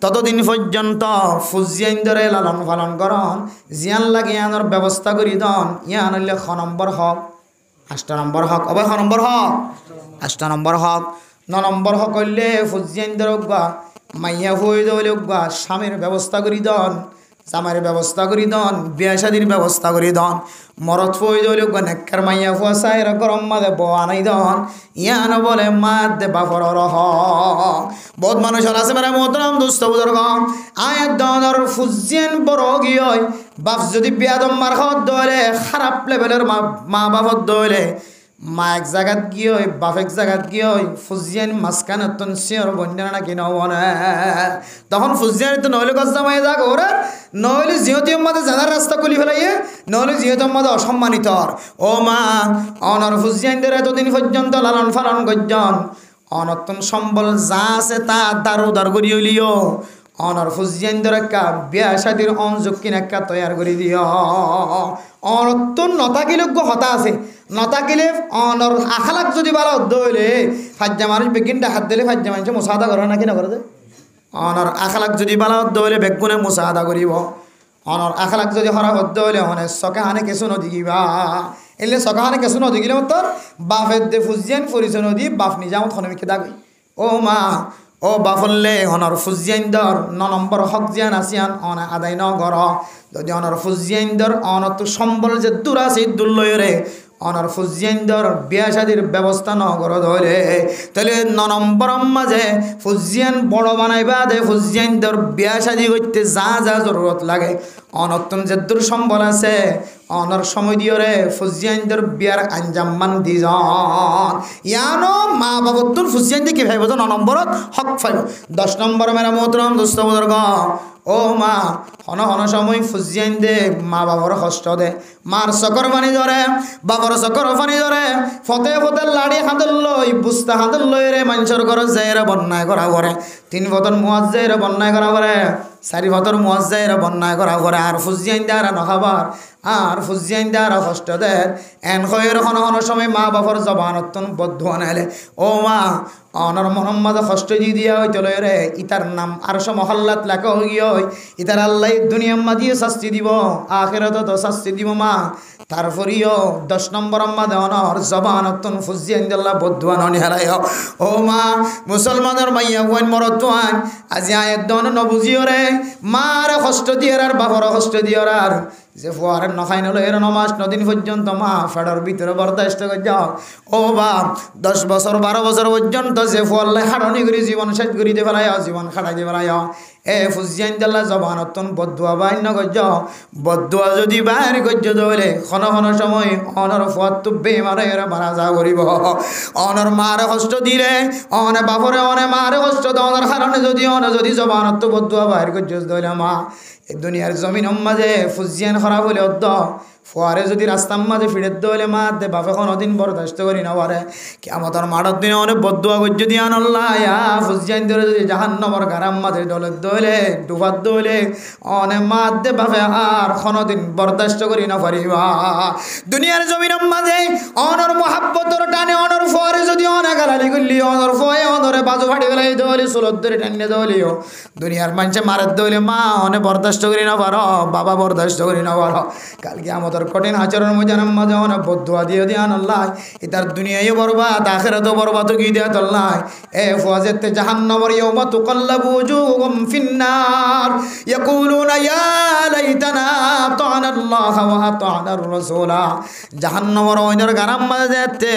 ততদিন পর্যন্ত ফুজিয়ানদরে লালন পালন করন জিয়ান লাগে ইয়ানোর ব্যবস্থা করি দন ইয়ান হইলে 6 নম্বর হক 8 নম্বর হক অবয় 6 নম্বর হক 8 নম্বর হক 9 নম্বর হক হইলে ফুজিয়ানদর গা মাইয়া হই দলে গা স্বামীর ব্যবস্থা করি দন জামাইয়ের ব্যবস্থা করি দন বিয়া শাদির ব্যবস্থা করি দন মরত হই দলে গা নেকর মাইয়া ফুয়াসা এর গরম মাদে বনাই দন ইয়ান বলে মাদ দে বাফর রহ বহুত মানুষ আছে মানে মোহতরম দোস্ত বুজুর্গ আয়াত দনর ফুজিয়ান বড় গিয় বাপ যদি বিয়াদম মার খাওয়ার দলে খারাপ লেভেলের মা বাপর দলে মা এক জায়গাত গিয়ে বাপ এক জায়গাত গিয়ে ফুজিয়ান মাঝখানে তন শিওর বন্যা নাকি নবনে তখন ফুজিয়ান তো নইলে গছ জামাই যাক ওরা নইলে জিহতি মাঝে জানার রাস্তা খুলি ফেলাইয়ে নইলে জিহতি মাঝে অসম্মানিত ও মা অনর ফুজিয়ানদের এতদিন পর্যন্ত লালন পালন করজন অনতন সম্বল যা আছে তা দার উদার করি হইলিও অনর ফুজিয়ানদের একটা বিয়া শাদির অনযোগ্য একটা তৈয়ার করে দিও অনতন নতাকিলে হতা আছে নতাকিলে অনর আখালাক যদি ভালো দইলে ফাজ্জা মানুষ বেগিনটা হাত দিলে ফাজ্জা মানুষ মোসাদা করে নাকি না করে দে অনর আখালাক যদি ভালো দইলে বেগুনে মোসাদা করিব অনর আখালাক যদি হরা হতে হইলে অনেক সকাহানে কেঁচু নদীবা এলে সকাহানে কেঁচু নদীগিলে তোর বাপের দে ফুজিয়ান ফুরিছে নদী বাপ নিজামত হনমিকে দাগি ও মা ও বাফল্লে অনর ফুজিয়ানদর 9 নম্বর হক জিয়ান আসিয়ান অনা আদায় ন গর যদি অনর ফুজিয়ানদর অনত সম্বল যে দূর আছে দূর লয়রে অনর ফুজিয়ানদর বিয়া শাদির ব্যবস্থা ন গর ধরে তাহলে 9 নম্বর মাঝে ফুজিয়ান বড় বানাইবা দে ফুজিয়ানদর বিয়া শাদি করতে যা যা জরুরত লাগে অনতন যে দূর সম্বল আছে অনর সময় দিয়রে ফুজিয়ানদর বিয়ার আঞ্জাম মান দিজন ইয়ানো মা বাবতুর ফুজিয়ান দিকে ভাইব 9 নম্বরত হক ফাইব 10 নম্বর মেরা মোহতরম দোস্ত বুজুর্গ ও মা হন হন সময় ফুজিয়ান দে মা বাবার কষ্ট দে মার চকর পানি ধরে বাবার চকর পানি ধরে ফতে ফতে লাড়ি হাতল লই বুস্তা হাতল লই রে মানুষের ঘর যাইরে বন্যায় করা করে 3 বছর মুয়াজ্জাইরে বন্যায় করা করে 4 বছর মুয়াজ্জাইরে বন্যায় করা করে আর ফুজিয়ান দে আর নখাবার আর ফুজিয়ান দে আর কষ্ট দে এন খয়ের হন হন সময় মা বাবার জবানতন বদ্ধ আনাইলে ও মা অনর মোহাম্মদ কষ্ট দিয়া হইতে লয় রে ইতার নাম আরশ মহল্লাত লেখা হই গিয়ে ইতার আল্লাহ দুনিয়া মাদিয়ে শাস্তি দিব আখিরাত তো শাস্তি দিব মা তারপরেও 10 নম্বর মাদে অনর জবানতন ফুজিয়ান দিল্লা বদ্ধুয়ান হারাই ও মা মুসলমানের মাইয়া ওয়ান মরতুয়ান আজি আয়াত দন নবুজিও রে মার কষ্ট দিয়ার আর বাবার কষ্ট দিয়ার আর যে ফুয়ার নখাই নলো এর নমাস 9 দিন পর্যন্ত মা ফেডার ভিতরে বরদাস্ত করে যাও ও বাপ 10 বছর 12 বছর পর্যন্ত যে ফুয়াল্লাই হাড়নি করে জীবন শেষ করে দিয়ে ফেলাই জীবন খাড়াই দিয়ে ফেলাই ফুজিয়ান জাল্লা জবানতন বদুয়া বাইন গজ্জ বদুয়া যদি বাইর গজ্জ দলে খন সময় অনর ফুয়াত্তু বেমারে মারা যা করিব অনর মারে কষ্ট দিলে অনে বাপরে অনে মারে কষ্ট দনের কারণে যদি জবানত বদুয়া বাইর গজ্জ দলে মা এই দুনিয়ার জমিন মাঝে ফুজিয়ান খারাপ হলে অদ্দ ফুয়ারে যদি রাস্তার মাঝে ফিরে দলে মা দে বাপে কোনোদিন বরদাস্ত করি না পারে কিয়ামতের মাঠের দিনে অনেক বদুয়া গজ্জ দিয়ে আনল্লাহ ফুজিয়ান ধরে যদি জাহান্নামের গারাম মাঝে দলে দলে ডুবার দলে অনে মা দে বাপে আর কোনোদিন বরদাস্ত করি না পারিবা দুনিয়ার জমিনের মাঝে অনর মহাব্বতর টানে অনর ফুয়ারে যদি অনেক গালালি করলি অনর ফুয়ে অনরে বাজু ফাটি গেলাই দলে সুলত ধরে টানে দলিও দুনিয়ার মানুষে মারের দলে মা অনে বরদাস্ত করি না পারো বাবা বরদাস্ত করি না পারো কালকে আমাদের কঠিন আচরণ মজানার মাঝে অনেক বদুয়া দিয়ে দিয়ান আল্লাহ ইতার দুনিয়ায় বরবাদ আখিরাতেও বরবাদ কি দিয়া আল্লাহ এ ফুয়াজেতে জাহান্নামের ইয়াউমা তুকাল্লাবু ওয়াজুহুম ফিন্নার ইয়াকুলুনা ইয়া লাইতানা আতা'না আল্লাহ ওয়া আতা'না আর-রাসূলা জাহান্নামের ওইনার গারাম মাঝে যেতে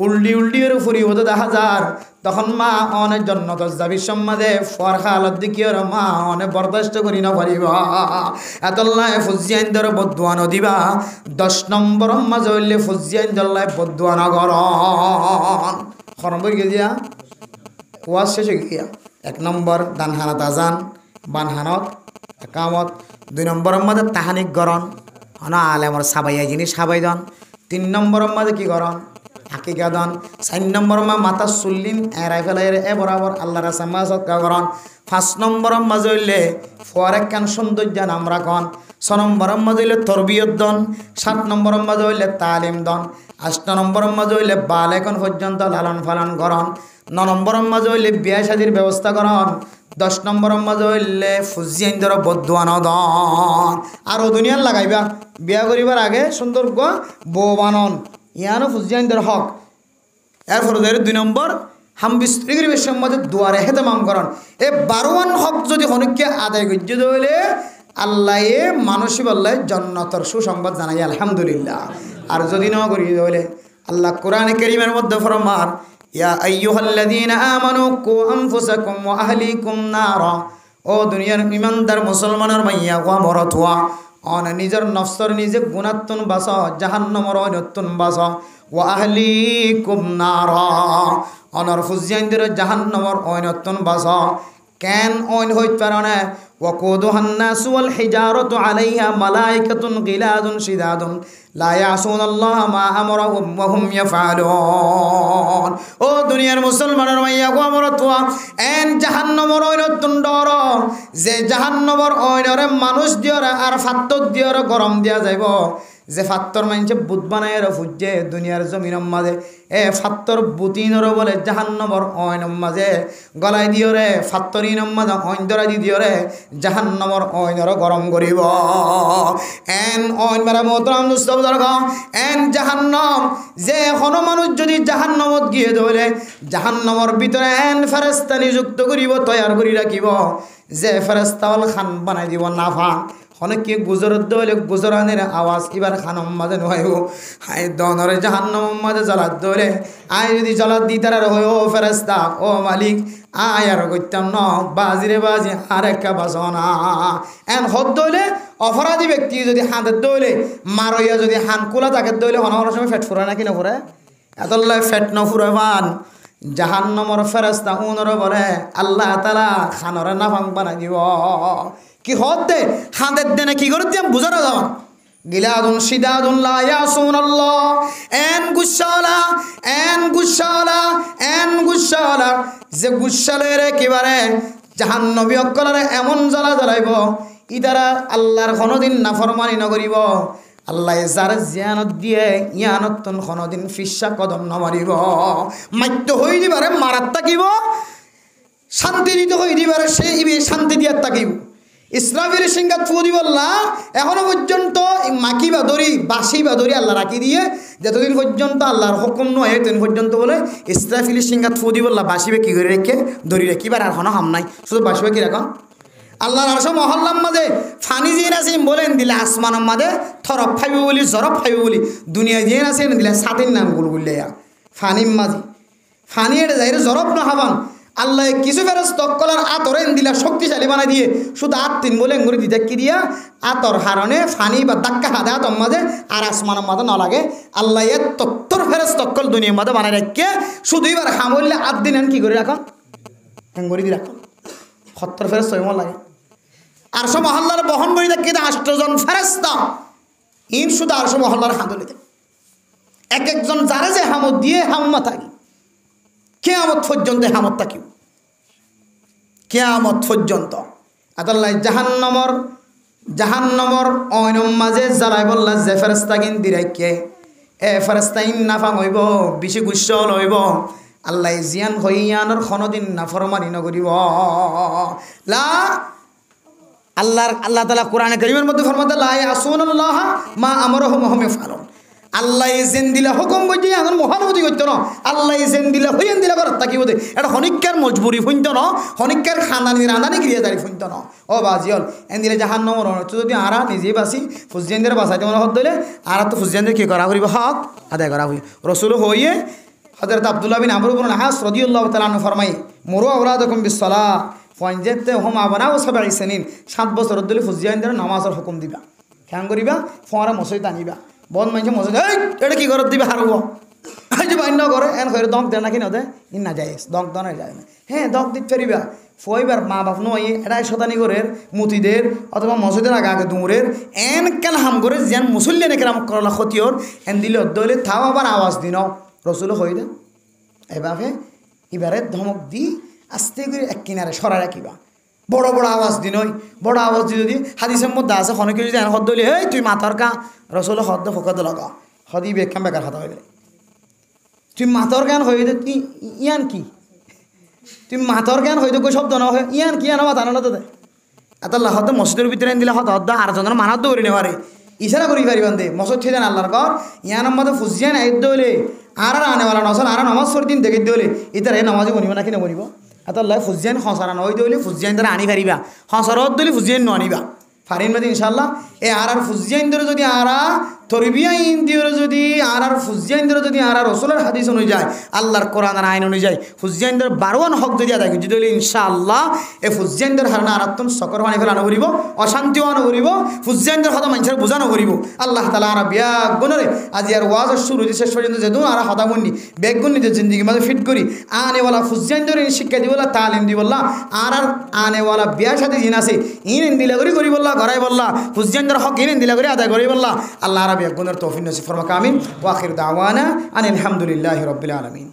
উল্টি এর ফুরি হতে দেখা যার তখন মা অনেক জন্নত যাবি সম্মাদে ফুয়ার খালত দিকিওর মা অনেক বরদাস্ত করি না পারিবা এতল্লাহ ফুজিয়ান ধরে বদুয়া নদিবা 10 নম্বর মাঝে হইলে ফুজিয়ান জল্লায় বদুয়া নগরন খরম বই গিয়া ওয়াজ শেষ হয়ে গিয়া 1 নম্বর দানহানাত আজান বানহানত একামত 2 নম্বরের মাঝে তাহানিক গরণ হনা আলেমর সাবাইয়া জিনিস সাবাই দন 3 নম্বরের মাঝে কি গরণ হাকিকা দন 4 নম্বর মা মাথা চুল্লিন এরাই ফেলাই এ বরাবর আল্লাহ রাসামা সৎকা করন 5 নম্বরের মাঝে হইলে ফুয়ারে কান সৌন্দর্য নাম রাখন 6 নম্বরের মাঝে হইলে তরবিয়ত দন 7 নম্বরের মাঝে হইলে তালিম দন 8 নম্বরের মাঝে হইলে বালেকন পর্যন্ত লালন পালন করন 9 নম্বরের মাঝে হইলে বিয়া শাদির ব্যবস্থা করন 10 নম্বরের মাঝে হইলে ফুজিয়ান ধর বদুয়া নদন আর ও দুনিয়ার লাগাইবা বিয়া করিবার আগে সুন্দর বউ বানন ইয়ানো ফুজিয়ান ধর হক এরপর 2 নম্বর হাম বিস্ত্রীর বেশের মধ্যে দুয়ারে হেতেমাম করন এ 12 হক যদি হনকে আদায় করতে হইলে আল্লাহ মানসী বললে জান্নাতের সুসংবাদ জানাই আলহামদুলিল্লাহ আর যদি না করি হইলে আল্লাহ কোরআনে কারীমের মধ্যে ফরমান ইয়া আইয়ুহাল্লাযীনা আমানু কু আনফুসাকুম ওয়া আহলিকুম নারা ও দুনিয়ার ইমানদার মুসলমানের মাইয়া ওয়া মরতওয়া অন নিজের নফসর নিজে গুণাত্তন বাস জাহান্নামের অনত্তন বাস ওয়া আহলিকুম নারা অনর ফুজিয়ানদের জাহান্নামের অনত্তন বাস কেন অন হইত পারনে ওয়াকুদুহান নাসু ওয়াল হিজারাতু আলাইহা মালাইকাতুন গিলাদুন শিদাদুন লা ইয়াসুনাল্লাহ মা আমরাহুম ওয়া হুম ইয়াফআলুন ও দুনিয়ার মুসলমানের মাইয়া গো আমরতওয়া এন জাহান্নামের অনত্তন ডর যে জাহান্নামের অনরে মানুষ দিয়রা আর ফাত্তর দিয়রা গরম দিয়া যাইব যে ফাত্তর মানছে বুত বানায় ফুজে দুনিয়ার জমিনের মাঝে এ ফাত্তর বুতিনর বলে জাহান্নামের অয়নর মাঝে গলায় দিয়রে ফাত্তরিনের মাঝে অইন ধরা দি দিয়রে জাহান্নামের অয়নর গরম করিব এন অইন মারা মোহতরাম মুস্তাফা দরগাহ এন জাহান্নাম যে কোনো মানুষ যদি জাহান্নামত গিয়ে ধরে জাহান্নামের ভিতরে এন ফেরেশতা নিযুক্ত করিব তৈয়ার করি রাখিব যে ফেরেশতাওয়াল খান বানাই দিব নাফা অনেকে গুজরত দলে গুজরানের আওয়াজ এবার খানম মাঝে নয় হাই দনরে জাহান্নাম মাঝে জ্বালাত দলে আয় যদি জ্বালাত দি তার হয় ও ফেরেশতা ও মালিক আয় আর করতাম ন বাজিরে বাজি আর একটা বাসনা এন হদ দলে অপরাধী ব্যক্তি যদি হাতের দলে মারইয়া যদি হান কোলা তাকে দলে হনার সময় ফেট ফুরে নাকি না ফুরে এতল্লাই ফেট ন ফুরে পান জাহান্নামের ফেরেশতা উনর বলে আল্লাহ তাআলা খানরে নাফাং বানাই দিব কি হতে হাতের দেনে কি করে দিয়াম বুঝানো যাওয়া গিলাদুন শিদাদুন লা ইয়াসুনাল্লাহ এন গুসালা যে গুসালের একেবারে জাহান্নামী অকলরে এমন জ্বালা জ্বালাইব ইদারা আল্লাহর কোনোদিন নাফরমানি নকরিব আল্লাহ যার জিয়ানত দিয়ে ইয়ানতন কোনোদিন ফিসা কদম নমারিব মাত্য হই দিবারে মারাত তাকিব শান্তি দিতে হই দিবারে সে ইবে শান্তি দিয়ার তাকিব ইসরাফিল সিংহাত ফু দিবল্লা এখনো পর্যন্ত মাকি বাদরি বাসি বাদরি আল্লাহ রাখি দিয়ে যতদিন পর্যন্ত আল্লাহর হুকুম নয় ততদিন পর্যন্ত বলে ইসরাফিল সিংহাত ফু দিবল্লা বাসিবে কি করে রেখে ধরি রেখিবার আর কোনো হাম নাই শুধু বাসিবে কি রাখন আল্লাহর আরশ মহল্লার মাঝে ফানি যে নাসিম বলেন দিলে আসমানের মাঝে থরফ ফাইবে বলি জরফ ফাইবে বলি দুনিয়া যে নাসিম দিলে সাতের নাম গুলগুলিয়া ফানির মাঝে ফানি এটা যাই জরফ না হাবান আল্লাহ কিছু ফেরেশতা কলার আতর দিলা শক্তিশালী বানাই দিয়ে শুধু আত তিন বলে এঙ্গুরি দিতে কি দিয়া আতর হারণে ফানি বা দাক্কা হাদে আতর মাঝে আর আসমানের মাঝে না লাগে আল্লাহ এর তত্তর ফেরেশতা কল দুনিয়ার মাঝে বানাই রেখে শুধু এবার হামলে আট দিন কি করে রাখো এঙ্গুরি দিয়ে রাখো 70 ফেরেশতা এমন লাগে আরশ মহল্লার বহন করে দেখি 8 জন ফেরেশতা ইন শুধু আরশ মহল্লার হাঁদলিতে এক একজন যারা যে হামত দিয়ে হাম্মা থাকি কিয়ামত পর্যন্ত হামত থাকি কিয়ামত পর্যন্ত আল্লাহ জাহান্নামর অয়নম মাঝে জ্বালাই বললা যে ফেরেশতা কিন দিরাইকে এ ফেরেশতা ইন নাফাম হইব বেশি গুসল হইব আল্লাহ জিয়ান হইয়ানোর কোনোদিন নাফরমানি নকরিব লা আল্লাহ তাআলা কোরআনে কারীমের মধ্যে ফরমাতে লা ইয়াসুনাল্লাহ মা আমরহুম ওয়া হুম ইয়াফআলুন আল্লাহ জেন দিলা হুকুম বইতে এখন মহানবী করতে না আল্লাহ জেন দিলা হইন দিলা বার তাকি বদে এটা হনিকার মজবুরি ফুইন্ত না হনিকার খানানি রাঁধানি ক্রিয়া জারি ফুইন্ত না ও বাজিল এন দিলে জাহান্নামর অনর্থ যদি আরা নিজে বাসি ফুজিয়ানদের বাসাইতে মনে হত দিলে আর তো ফুজিয়ানদের কি করা করিব হক আদায় করা হই রাসূল হইয়ে হযরত আব্দুল্লাহ বিন আমর ইবনে আস রাদিয়াল্লাহু তাআলা আনহু ফরমাই মুরু আওলাদাকুম বিসসালাহ ফাইনজাতে হুম আবনা ও 7 সিনিন 7 বছর ধরে ফুজিয়ানদের নামাজের হুকুম দিবা কেন করিবা ফোরা মসজিদ আনিবা বন মানছে মসজিদ এই এটা কি করত দিবে হারব আজ বাইন করে এন কইরে দক দেন নাকি নদে ইন না যায় দক দনে যায় না হ্যাঁ দক দিতে পারিবা ফইবার মা বাপ নয় এটা শতানি করে মুতিদের অথবা মসজিদের আগে আগে দুমুরের এন কেন হাম করে যেন মুসল্লি নেকেরাম করলা ক্ষতিওর এন দিলে দলে থাও আবার আওয়াজ দিন রসুল হই দে এভাবে এবারে ধমক দি আস্তে করে এক কিনারে সরা রাখিবা বড় বড় আওয়াজ দিন ওই বড় আওয়াজ দি যদি হাদিসের মধ্যে আছে খনকে যদি এন হদ হে তুই মাথার কা রসুল হদ্দ ফকদ লাগা হদি বেকাম বেকার হাতা হয়ে তুই মাথার জ্ঞান হয়ে দে তুই ইয়ান কি তুই মাথার জ্ঞান হয়তো কই শব্দ না হয় ইয়ান কি আনা মাথা আনা তো দে এত হদ মসজিদের ভিতরে দিলে হদ হদ্দ আর জনের মানাত দৌড়ি নেওয়ারে ইশারা করি পারিবান দে মসজিদ থেকে আল্লাহর কর ইয়ান মধ্যে ফুসিয়ান আইদ দৌলে আর আনেওয়ালা নসল আর নামাজ পড়ি দিন দেখে দৌলে ইতার এই নামাজে বনিব নাকি নবনিব এত ফুসিয়ান হসারা নয় দৌলে ফুসিয়ান দ্বারা আনি পারিবা হসরত দৌলে ফুসিয়ান ন আনিবা ফারিন মাদি ইনশাল্লাহ এ আর ফুসিয়ান ধরে যদি আরা তরবিয়া ইন্দিওর যদি আর ফুজিয়াইন্দ্র যদি আর রসুলের হাদিস অনুযায়ী আল্লাহর কোরআনের আইন অনুযায়ী ফুজিয়াইন্দ্র 12 হক যদি আদায় যদি হলে ইনশাআল্লাহ এই ফুজিয়াইন্দ্র হারনা আরাত্তন সকর পানি ফেলানো করিব অশান্তিও আনো করিব ফুজিয়াইন্দ্র হতা মানুষের বোঝানো করিব আল্লাহ তাআলা আর ব্যাগ গুণরে আজি আর ওয়াজ শুরু হইতে শেষ পর্যন্ত যেদু আর হতা গুণনি ব্যাগ গুণ নিজের জিন্দগি মাঝে ফিট করি আনেওয়ালা ফুজিয়াইন্দ্র শিক্ষা দিবল্লা তালিম দিবল্লা আর আনেওয়ালা বিয়ার সাথে জিন আছে ইন দিলা করি বললা ঘরাই বললা ফুজিয়াইন্দ্র হক ইন দিলা করে আদায় করি বললা আল্লাহ রাব্বি গুণের তৌফিক নসিব ফরমাক আমিন ওয়া আখির দাওয়ানা আনিল হামদুলিল্লাহি রাব্বিল আলামিন।